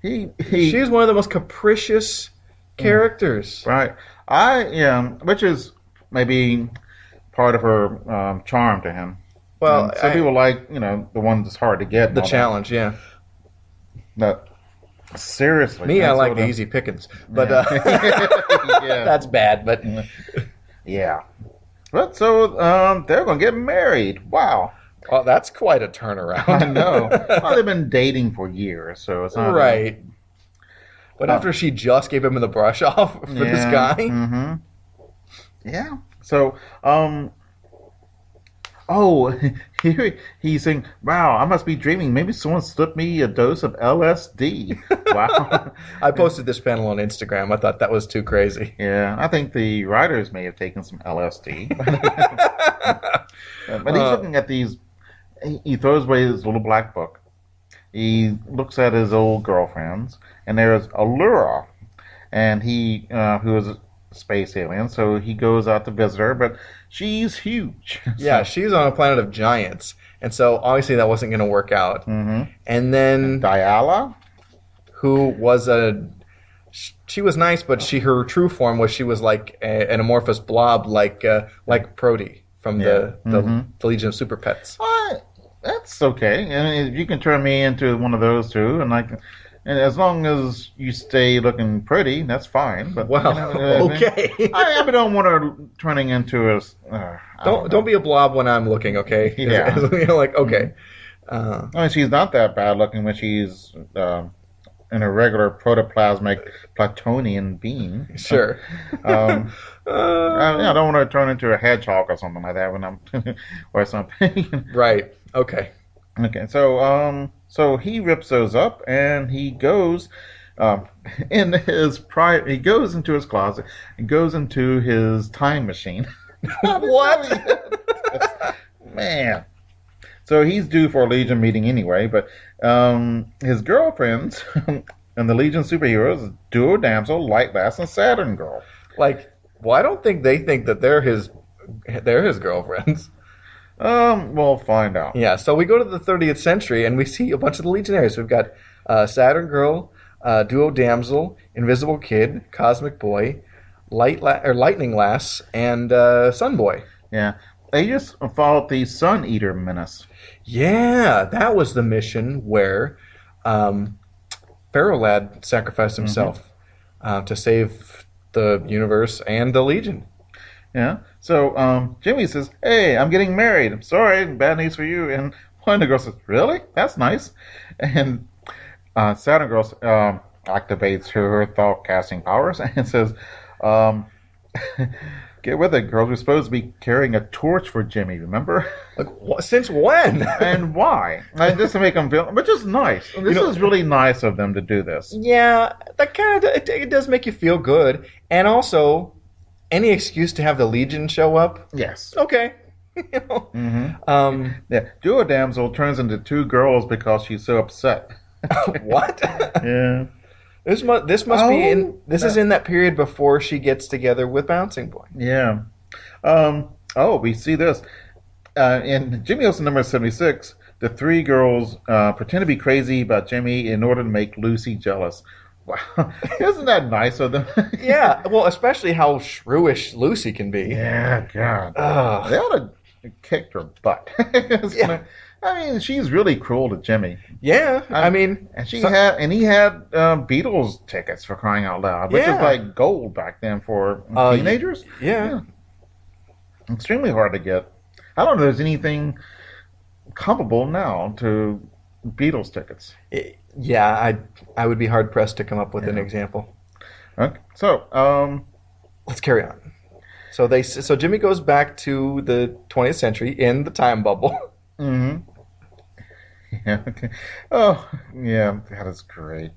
she is one of the most capricious characters. Right. Which is maybe part of her charm to him. Well, some people like, the one that's hard to get. The challenge, yeah. But seriously. Me, I like the easy pickings. But yeah. That's bad, but... Yeah. But so they're going to get married. Wow. Oh, that's quite a turnaround. I know. Well, they've been dating for years, so it's not... Right. But after she just gave him the brush off for this guy? Mm-hmm. Yeah. So, here he's saying, wow, I must be dreaming. Maybe someone slipped me a dose of LSD. Wow. I posted this panel on Instagram. I thought that was too crazy. Yeah, I think the writers may have taken some LSD. But he's looking at these. He throws away his little black book. He looks at his old girlfriends, and there's Allura, and he, who is a space alien, so he goes out to visit her, but she's huge. Yeah, she's on a planet of giants, and so obviously that wasn't going to work out. Mm-hmm. And then Diala, who was she was nice, but her true form was she was like an amorphous blob, like Prody from the Legion of Super Pets. That's okay. I mean, if you can turn me into one of those two, and as long as you stay looking pretty, that's fine. But okay. I don't want her turning into a. Don't be a blob when I'm looking. Okay. Yeah. Okay. I mean, she's not that bad looking when she's in a regular protoplasmic Platonian being. Sure. I don't want her to turn into a hedgehog or something like that when I'm or something. Right. Okay. Okay. So he rips those up and he goes he goes into his closet and goes into his time machine. What? Man. So he's due for a Legion meeting anyway, but his girlfriends and the Legion superheroes, Duo Damsel, Light Lass, and Saturn Girl. I don't think they think that they're his girlfriends. We'll find out. Yeah, so we go to the 30th century and we see a bunch of the Legionnaires. We've got Saturn Girl, Duo Damsel, Invisible Kid, Cosmic Boy, Lightning Lass, and Sun Boy. Yeah, they just followed the Sun Eater menace. Yeah, that was the mission where Pharaoh Lad sacrificed himself to save the universe and the Legion. Yeah. So Jimmy says, "Hey, I'm getting married. I'm sorry, bad news for you." And one of the girls says, "Really? That's nice." And Saturn Girl activates her thought casting powers and says, "Get with it, girls. We're supposed to be carrying a torch for Jimmy. Remember?" Since when? And why? Just to make them feel, which is nice. This is really nice of them to do this. Yeah, that kind of it does make you feel good, and also. Any excuse to have the Legion show up? Yes. Okay. Duo Damsel turns into two girls because she's so upset. What? Yeah. This must be in. This is in that period before she gets together with Bouncing Boy. Yeah. We see this in Jimmy Olsen number 76. The three girls pretend to be crazy about Jimmy in order to make Lucy jealous. Wow. Isn't that nice of them? Yeah, well, especially how shrewish Lucy can be. Yeah, God. They ought to kick her butt. Yeah. I mean, she's really cruel to Jimmy. Yeah, I mean... And he had Beatles tickets, for crying out loud, which is like gold back then for teenagers. Yeah. Extremely hard to get. I don't know if there's anything comparable now to Beatles tickets. Yeah, I would be hard pressed to come up with an example. Okay, so let's carry on. So Jimmy goes back to the 20th century in the time bubble. Mm-hmm. Yeah. Okay. Oh, yeah, that is great.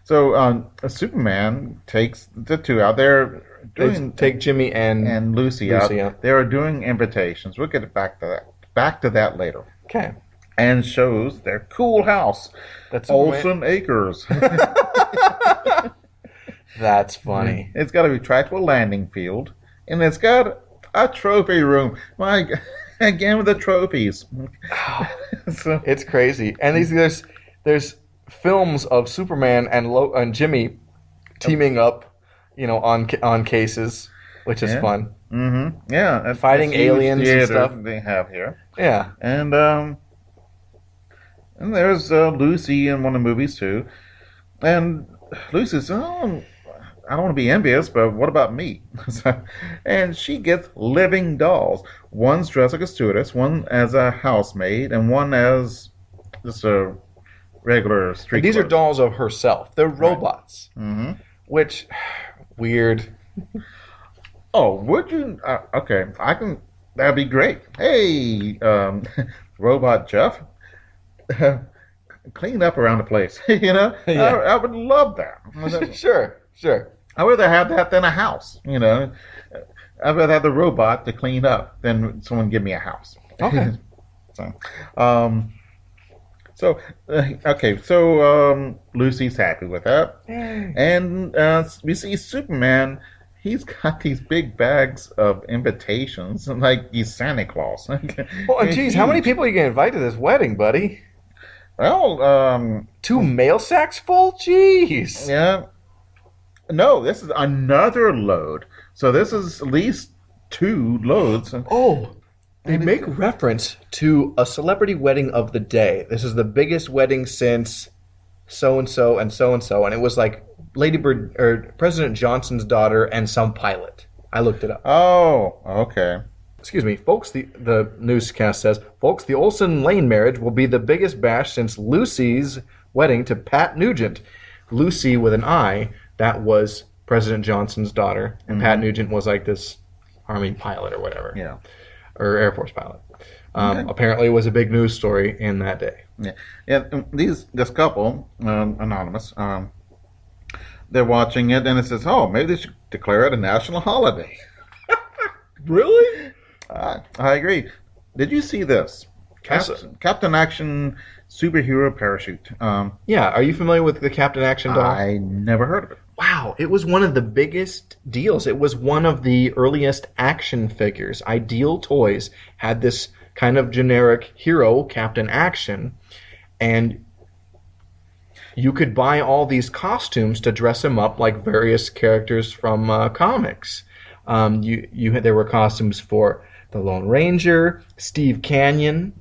So Superman takes the two out there. Take Jimmy and Lucy out. They are doing invitations. We'll get back to that later. Okay. And shows their cool house. That's Olsen Acres. That's funny. It's got a retractable landing field, and it's got a trophy room. Again with the trophies. It's crazy. And there's films of Superman and Jimmy teaming up on cases, which is fun. Mm-hmm. Yeah, that's Fighting this huge aliens and theater stuff. they have here, Yeah. and there's Lucy in one of the movies too, and Lucy says, "Oh, I don't want to be envious, but what about me?" And she gets living dolls. One's dressed like a stewardess, one as a housemaid, and one as just a regular street. And these are clothes. dolls of herself. They're robots, Mm-hmm. which weird. Oh, would you? Okay, I can. That'd be great. Hey, Robot Jeff, clean up around the place. Yeah. I would love that. Sure. I'd rather have that than a house. I'd rather have the robot to clean up than someone give me a house. Okay. So Lucy's happy with that, and we see Superman. He's got these big bags of invitations, like he's Santa Claus. Well, and geez, how many people are you gonna invite to this wedding, buddy? Well, 2 mail sacks full? Jeez. yeah. No, this is another load. So this is at least 2 loads. Oh, they make reference to a celebrity wedding of the day. This is the biggest wedding since so-and-so and so-and-so. And it was like Lady Bird, or President Johnson's daughter and some pilot. I looked it up. Oh, okay. Excuse me, folks, the newscast says, folks, the Olsen Lane marriage will be the biggest bash since Lucy's wedding to Pat Nugent. Lucy with an I, that was President Johnson's daughter. And Pat Nugent was like this Army pilot or whatever. Yeah. Or Air Force pilot. Apparently it was a big news story in that day. Yeah. This couple, anonymous, they're watching it and it says, oh, maybe they should declare it a national holiday. Really? I agree. Did you see this? Captain Action superhero parachute. Yeah, are you familiar with the Captain Action doll? I never heard of it. Wow, it was one of the biggest deals. It was one of the earliest action figures. Ideal Toys had this kind of generic hero, Captain Action, and you could buy all these costumes to dress him up like various characters from comics. There were costumes for the Lone Ranger, Steve Canyon,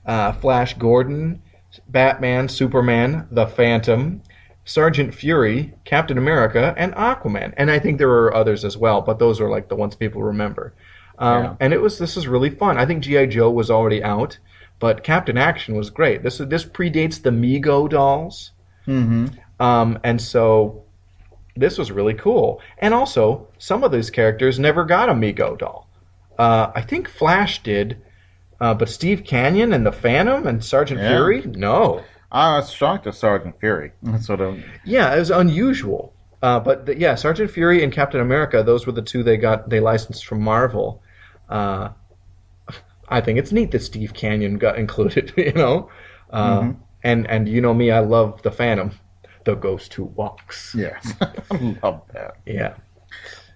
Flash Gordon, Batman, Superman, the Phantom, Sergeant Fury, Captain America, and Aquaman. And I think there were others as well, but those are like the ones people remember. And this is really fun. I think G.I. Joe was already out, but Captain Action was great. This predates the Mego dolls. Mm-hmm. And so this was really cool. And also, some of these characters never got a Mego doll. I think Flash did, but Steve Canyon and the Phantom and Sergeant Fury, no. I was shocked at Sergeant Fury. Yeah, it was unusual. But Sergeant Fury and Captain America, those were the 2 they licensed from Marvel. I think it's neat that Steve Canyon got included, And you know me, I love the Phantom, the ghost who walks. Yes, I love that. Yeah.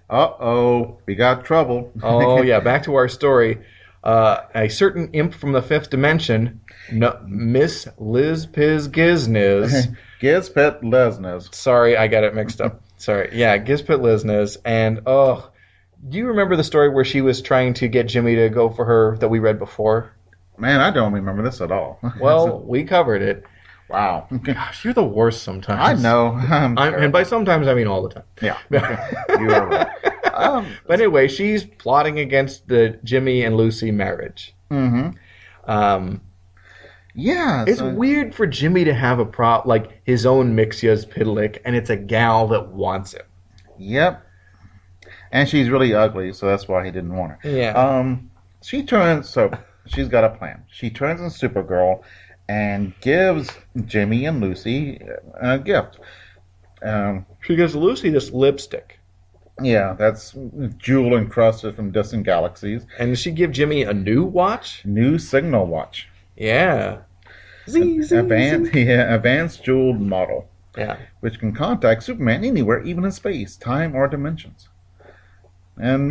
Uh-oh, we got trouble. Oh, yeah, back to our story. A certain imp from the 5th dimension, Miss Liz Piz Gizniz. Gizpet Lesnes. Sorry, I got it mixed up. Sorry. Yeah, Gizpet Lesnes. And, do you remember the story where she was trying to get Jimmy to go for her that we read before? Man, I don't remember this at all. Well, we covered it. Wow. Gosh, you're the worst sometimes. I know. And by sometimes, I mean all the time. Yeah. You are right. But anyway, she's plotting against the Jimmy and Lucy marriage. Mm-hmm. Yeah. It's weird for Jimmy to have his own Mixia's Pidlick, and it's a gal that wants him. Yep. And she's really ugly, so that's why he didn't want her. Yeah. She's got a plan. She turns in Supergirl and gives Jimmy and Lucy a gift. She gives Lucy this lipstick. Yeah, that's jewel encrusted from distant galaxies. And does she give Jimmy a new watch? New signal watch. Yeah. Advanced jeweled model. Yeah. Which can contact Superman anywhere, even in space, time, or dimensions. And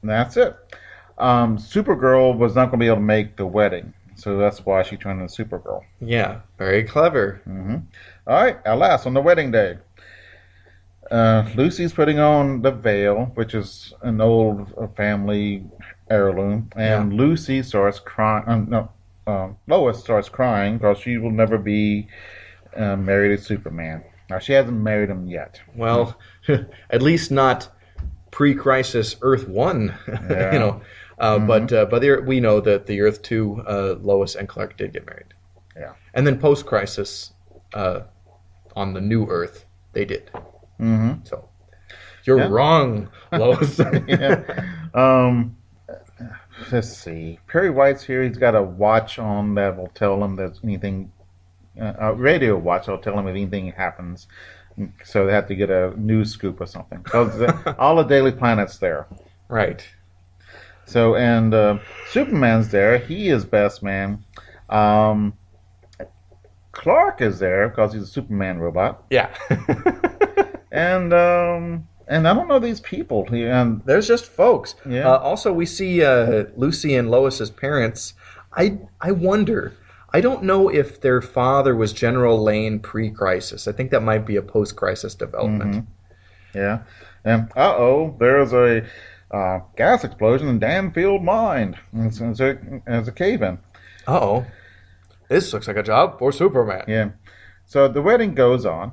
that's it. Supergirl was not going to be able to make the wedding, so that's why she turned into Supergirl. Yeah, very clever. Mm-hmm. All right, alas, on the wedding day, Lucy's putting on the veil, which is an old family heirloom, and Lucy starts crying. Lois starts crying because she will never be married to Superman. Now, she hasn't married him yet. Well, at least not pre-crisis Earth 1, Yeah. But we know that the Earth 2, Lois and Clark did get married. Yeah. And then post-crisis, on the new Earth, they did. Mm-hmm. So, you're wrong, Lois. Yeah. Let's see. Perry White's here. He's got a watch on that will tell him there's anything. A radio watch will tell him if anything happens. So they have to get a news scoop or something. Because all the Daily Planet's there. Right. So, and Superman's there. He is best man. Clark is there because he's a Superman robot. Yeah. And I don't know these people. And There's just folks. Yeah. Also, we see Lucy and Lois's parents. I wonder. I don't know if their father was General Lane pre-crisis. I think that might be a post-crisis development. Yeah. And there's a gas explosion in Danfield Mine. It's a cave-in. Uh-oh. This looks like a job for Superman. Yeah. So the wedding goes on,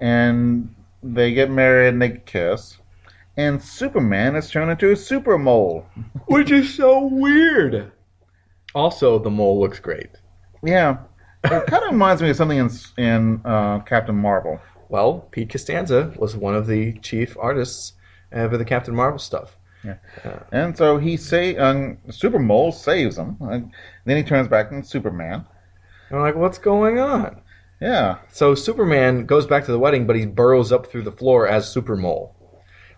and they get married and they kiss, and Superman is turned into a super mole. Which is so weird. Also, the mole looks great. Yeah. It kind of reminds me of something in Captain Marvel. Well, Pete Costanza was one of the chief artists for the Captain Marvel stuff. Yeah. And so Super Mole saves him, and then he turns back into Superman. I'm like, what's going on? Yeah. So Superman goes back to the wedding, but he burrows up through the floor as Super Mole.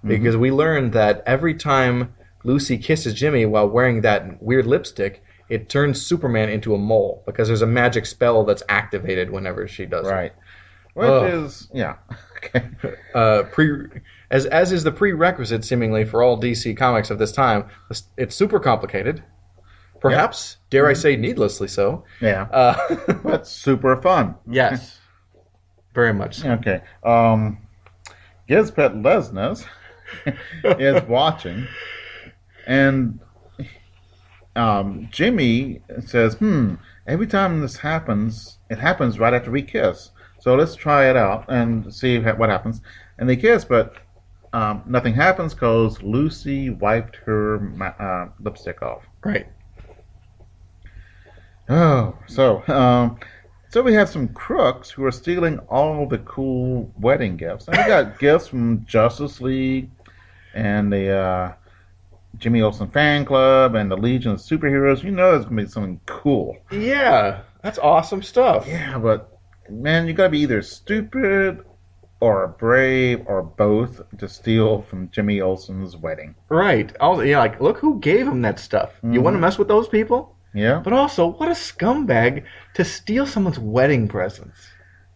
Because we learned that every time Lucy kisses Jimmy while wearing that weird lipstick, it turns Superman into a mole. Because there's a magic spell that's activated whenever she does it. Right. Which is, yeah. Okay. As is the prerequisite, seemingly, for all DC comics of this time. It's super complicated. Perhaps, dare I say, needlessly so. Yeah. But super fun. Yes. Very much so. Okay. Gizpet Lesnes is watching, and Jimmy says, every time this happens, it happens right after we kiss. So let's try it out and see what happens. And they kiss, but nothing happens because Lucy wiped her lipstick off. Right. Oh, so we have some crooks who are stealing all the cool wedding gifts. And we got gifts from Justice League and the Jimmy Olsen fan club and the Legion of Superheroes. You know there's going to be something cool. Yeah, that's awesome stuff. Yeah, but, man, you got to be either stupid or brave or both to steal from Jimmy Olsen's wedding. Right. Also, like, look who gave him that stuff. You want to mess with those people? Yeah. But also, what a scumbag to steal someone's wedding presents.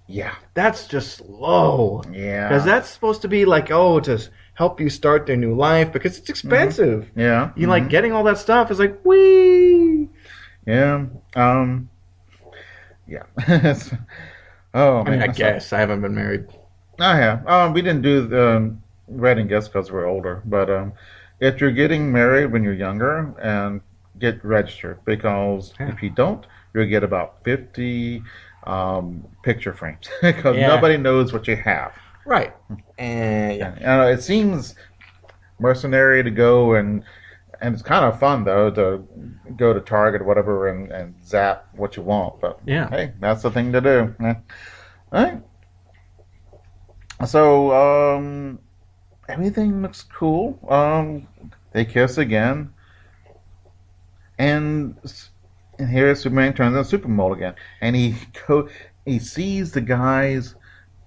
Yeah. That's just low. Yeah. Because that's supposed to be like, to help you start their new life, because it's expensive. Yeah. You like getting all that stuff is like, whee! Yeah. Yeah. I mean, I guess. I haven't been married. I have. We didn't do the wedding gifts because we're older. But if you're getting married when you're younger, and get registered, because if you don't, you'll get about 50 picture frames because nobody knows what you have. Right. And it seems mercenary to go and it's kind of fun though to go to Target or whatever and zap what you want. But hey, that's the thing to do. All right. So everything looks cool. They kiss again. And here Superman turns into Super Mole again, and he sees the guys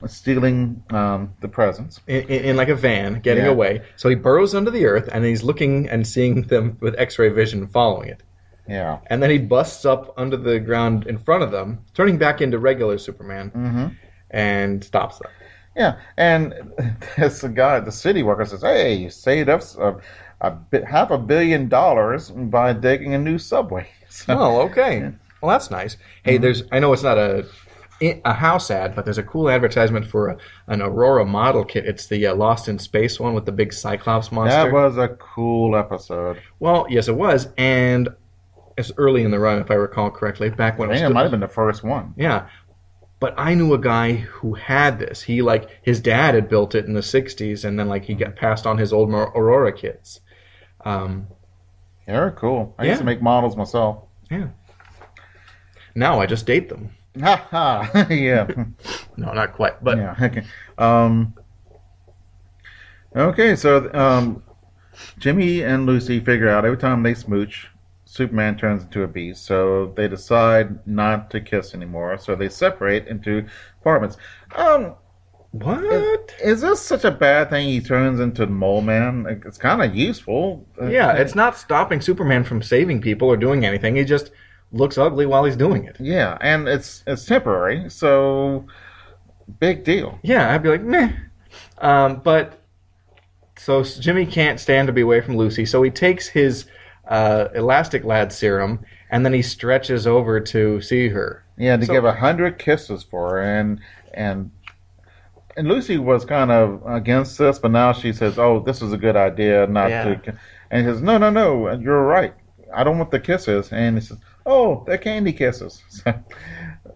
stealing the presents in like a van, getting away. So he burrows under the earth, and he's looking and seeing them with X-ray vision, following it. Yeah. And then he busts up under the ground in front of them, turning back into regular Superman, and stops them. Yeah, and this guy, the city worker, says, "Hey, you saved us $500 million by digging a new subway." So, okay. Well, that's nice. Hey, I know it's not a a house ad, but there's a cool advertisement for an Aurora model kit. It's the Lost in Space one with the big Cyclops monster. That was a cool episode. Well, yes, it was, and it's early in the run, if I recall correctly, back when I think it might have been the first one. Yeah, but I knew a guy who had this. He his dad had built it in the '60s, and then he got passed on his old Aurora kits. They're cool. I used to make models myself. Yeah. Now I just date them. Ha ha. Yeah. No, not quite, but Yeah. Okay. Okay. So Jimmy and Lucy figure out every time they smooch, Superman turns into a beast. So they decide not to kiss anymore. So they separate into apartments. what? Is this such a bad thing? He turns into Mole Man. It's kind of useful. Yeah, it's not stopping Superman from saving people or doing anything. He just looks ugly while he's doing it. Yeah, and it's temporary. So big deal. Yeah, I'd be like, meh. But so Jimmy can't stand to be away from Lucy, so he takes his Elastic Lad serum and then he stretches over to see her. Yeah, to give 100 kisses for her, and Lucy was kind of against this, but now she says, "Oh, this is a good idea not to." And he says, "No, you're right. I don't want the kisses." And he says, "Oh, they're candy kisses."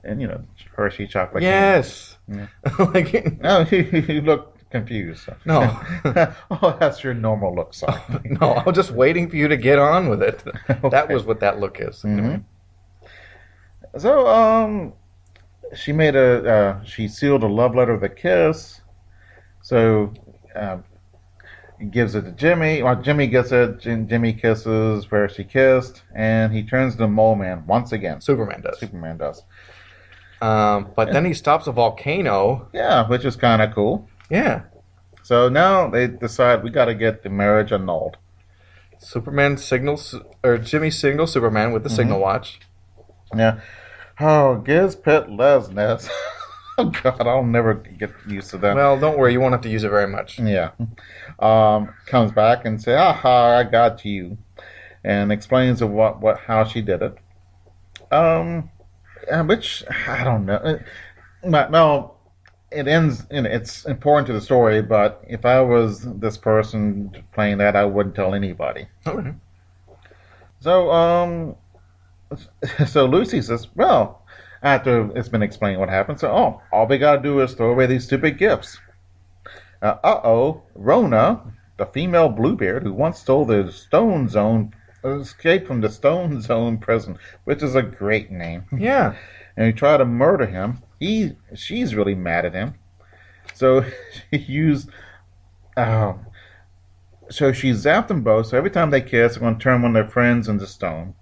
And Hershey chocolate. Yes. Candy. Yeah. No, you look confused. So. No. Oh, that's your normal look. Sorry. No, I was just waiting for you to get on with it. Okay. That was what that look is. Mm-hmm. So, she made she sealed a love letter with a kiss. So, gives it to Jimmy. Well, Jimmy gets it. Jimmy kisses where she kissed, and he turns to Mole Man once again. Superman does. Superman does. But then he stops a volcano. Yeah, which is kind of cool. Yeah. So now they decide we got to get the marriage annulled. Superman signals, or Jimmy signals Superman with the signal watch. Yeah. Oh, Giz Pit Lesness. Oh, God, I'll never get used to that. Well, don't worry, you won't have to use it very much. Yeah. Comes back and says, "Aha, I got you," and explains how she did it. Which I don't know. No, it ends. It's important to the story, but if I was this person playing that, I wouldn't tell anybody. Okay. So, so Lucy says, "Well," after it's been explained what happened, so all we gotta do is throw away these stupid gifts. Rona, the female Bluebeard who once stole the Stone Zone, escaped from the Stone Zone prison, which is a great name. Yeah. And he tried to murder him. She's really mad at him. So she used, so she zapped them both. So every time they kiss, they're going to turn one of their friends into stone.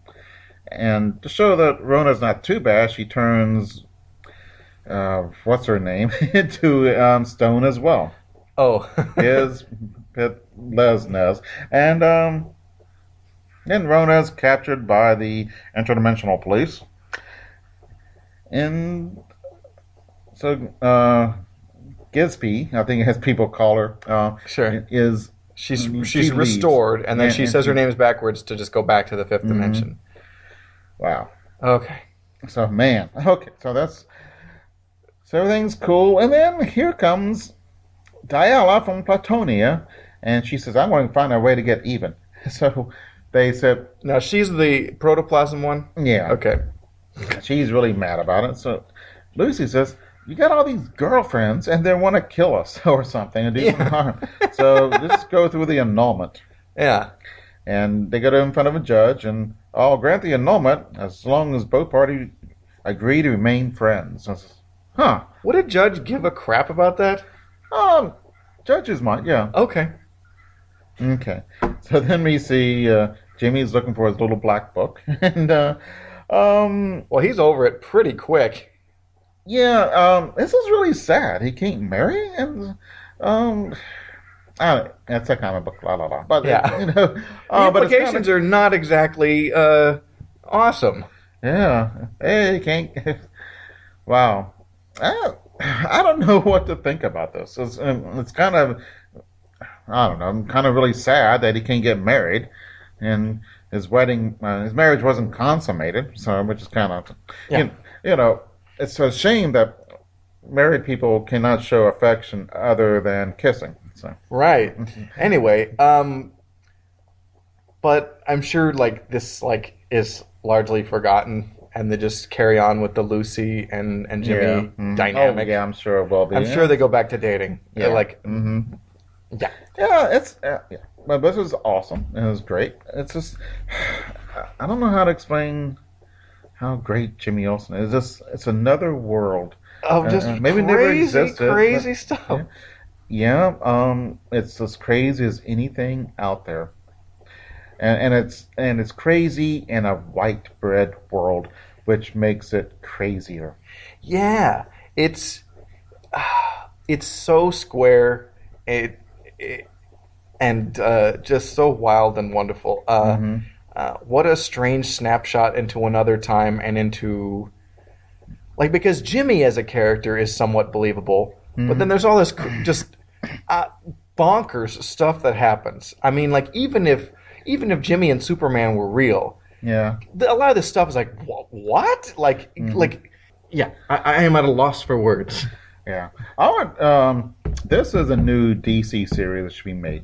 And to show that Rona's not too bad, she turns, what's her name, into stone as well. Oh. Is Lesness. And then Rona's captured by the interdimensional police. And so Gizpy, I think as people call her, Sure. is She's leaves. restored, and then she And says her name is backwards to just go back to the fifth dimension. Wow. Okay. So man, okay, so everything's cool, and then here comes Diala from Platonia, and she says, "I'm going to find a way to get even." So they said, Now she's the protoplasm one? "Yeah." Okay. She's really mad about it. So Lucy says, "You got all these girlfriends, and they want to kill us or something and do some harm. So just go through the annulment." Yeah. And they go in front of a judge, and I'll grant the annulment as long as both parties agree to remain friends. I says, huh. Would a judge give a crap about that? Judges might, yeah. Okay. Okay. So then we see Jimmy's looking for his little black book, and Well, he's over it pretty quick. yeah, this is really sad. He can't marry, and it's a comic book, but Yeah. the The implications are not exactly awesome. Yeah. Hey, he can't. Wow. I don't know what to think about this. It's kind of, I don't know. I'm kind of really sad that he can't get married, and his marriage wasn't consummated. So, which is kind of, Yeah. it's a shame that married people cannot show affection other than kissing. So. Right. Anyway, but I'm sure like this like is largely forgotten, and they just carry on with the Lucy and Jimmy dynamic. Oh, yeah, I'm sure it will be. I'm sure they go back to dating. Yeah. Like, Yeah, it's yeah. But this is awesome. It was great. It's just I don't know how to explain how great Jimmy Olsen is. It's another world of just maybe never existed. Crazy stuff. Yeah, it's as crazy as anything out there, and it's crazy in a white bread world, which makes it crazier. Yeah, it's so square. And just so wild and wonderful. What a strange snapshot into another time and into, like, because Jimmy as a character is somewhat believable, but then there's all this just bonkers stuff that happens. I mean, like, even if Jimmy and Superman were real, Yeah. a lot of this stuff is like, what? Like, yeah, I am at a loss for words. Yeah. This is a new DC series that should be made.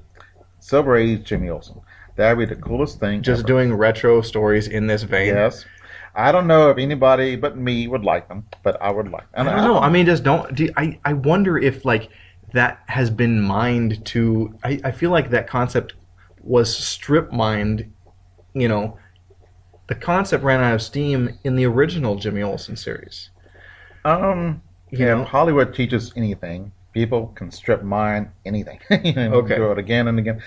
Silver Age Jimmy Olsen. That'd be the coolest thing. Just ever. doing retro stories in this vein. Yes. I don't know if anybody but me would like them, but I would like them. I don't know. I mean, I wonder if like that has been mined to. I feel like that concept was strip mined. You know, the concept ran out of steam in the original Jimmy Olsen series. If Hollywood teaches anything, people can strip mine anything. Okay. Do it again and again.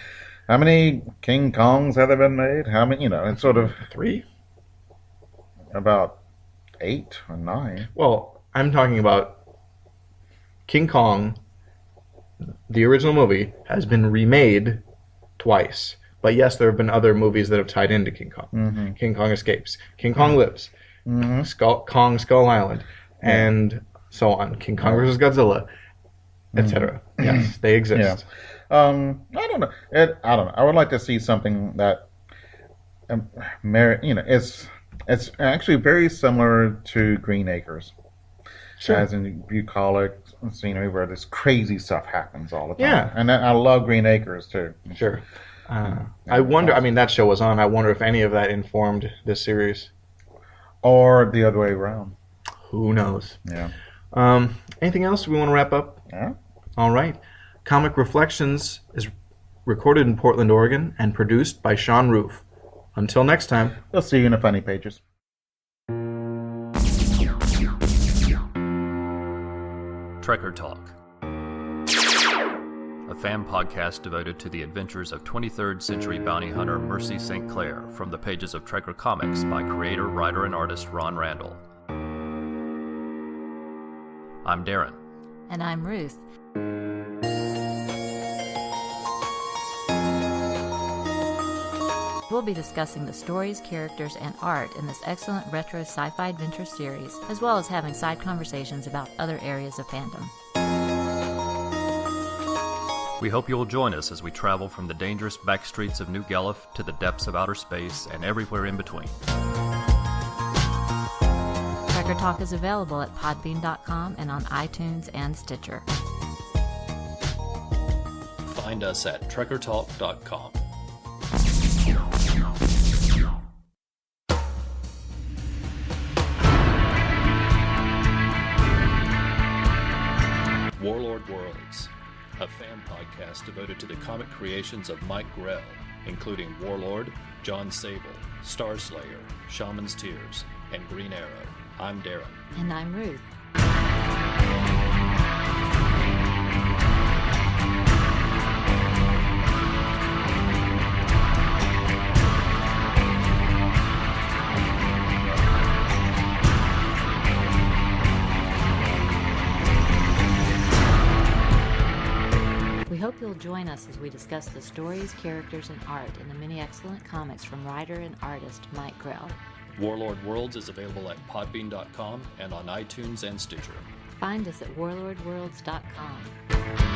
How many King Kongs have there been made? How many? It's sort of 3. about 8 or 9. Well, I'm talking about King Kong. The original movie has been remade twice, but yes, there have been other movies that have tied into King Kong. Mm-hmm. King Kong Escapes, King Kong Lives, Kong Skull Island, and so on. King Kong vs. Godzilla, etc. Yes, they exist. I don't know. I don't know. I would like to see something that, it's actually very similar to Green Acres. Sure. As in bucolic scenery where this crazy stuff happens all the time. Yeah. And I love Green Acres too. Sure. I wonder. I mean, that show was on. I wonder if any of that informed this series. Or the other way around. Who knows? Yeah. Anything else we want to wrap up? Yeah. All right. Comic Reflections is recorded in Portland, Oregon, and produced by Sean Roof. Until next time. We'll see you in the funny pages. Trekker Talk, a fan podcast devoted to the adventures of 23rd century bounty hunter Mercy St. Clair from the pages of Trekker Comics by creator, writer, and artist Ron Randall. I'm Darren. And I'm Ruth. We'll be discussing the stories, characters, and art in this excellent retro sci-fi adventure series, as well as having side conversations about other areas of fandom. We hope you'll join us as we travel from the dangerous back streets of New Guelph to the depths of outer space and everywhere in between. Trekker Talk is available at podbean.com and on iTunes and Stitcher. Find us at trekkertalk.com. Warlord Worlds, a fan podcast devoted to the comic creations of Mike Grell, including Warlord, John Sable, Starslayer, Shaman's Tears, and Green Arrow. I'm Darren. And I'm Ruth. We hope you'll join us as we discuss the stories, characters, and art in the many excellent comics from writer and artist Mike Grell. Warlord Worlds is available at podbean.com and on iTunes and Stitcher. Find us at warlordworlds.com.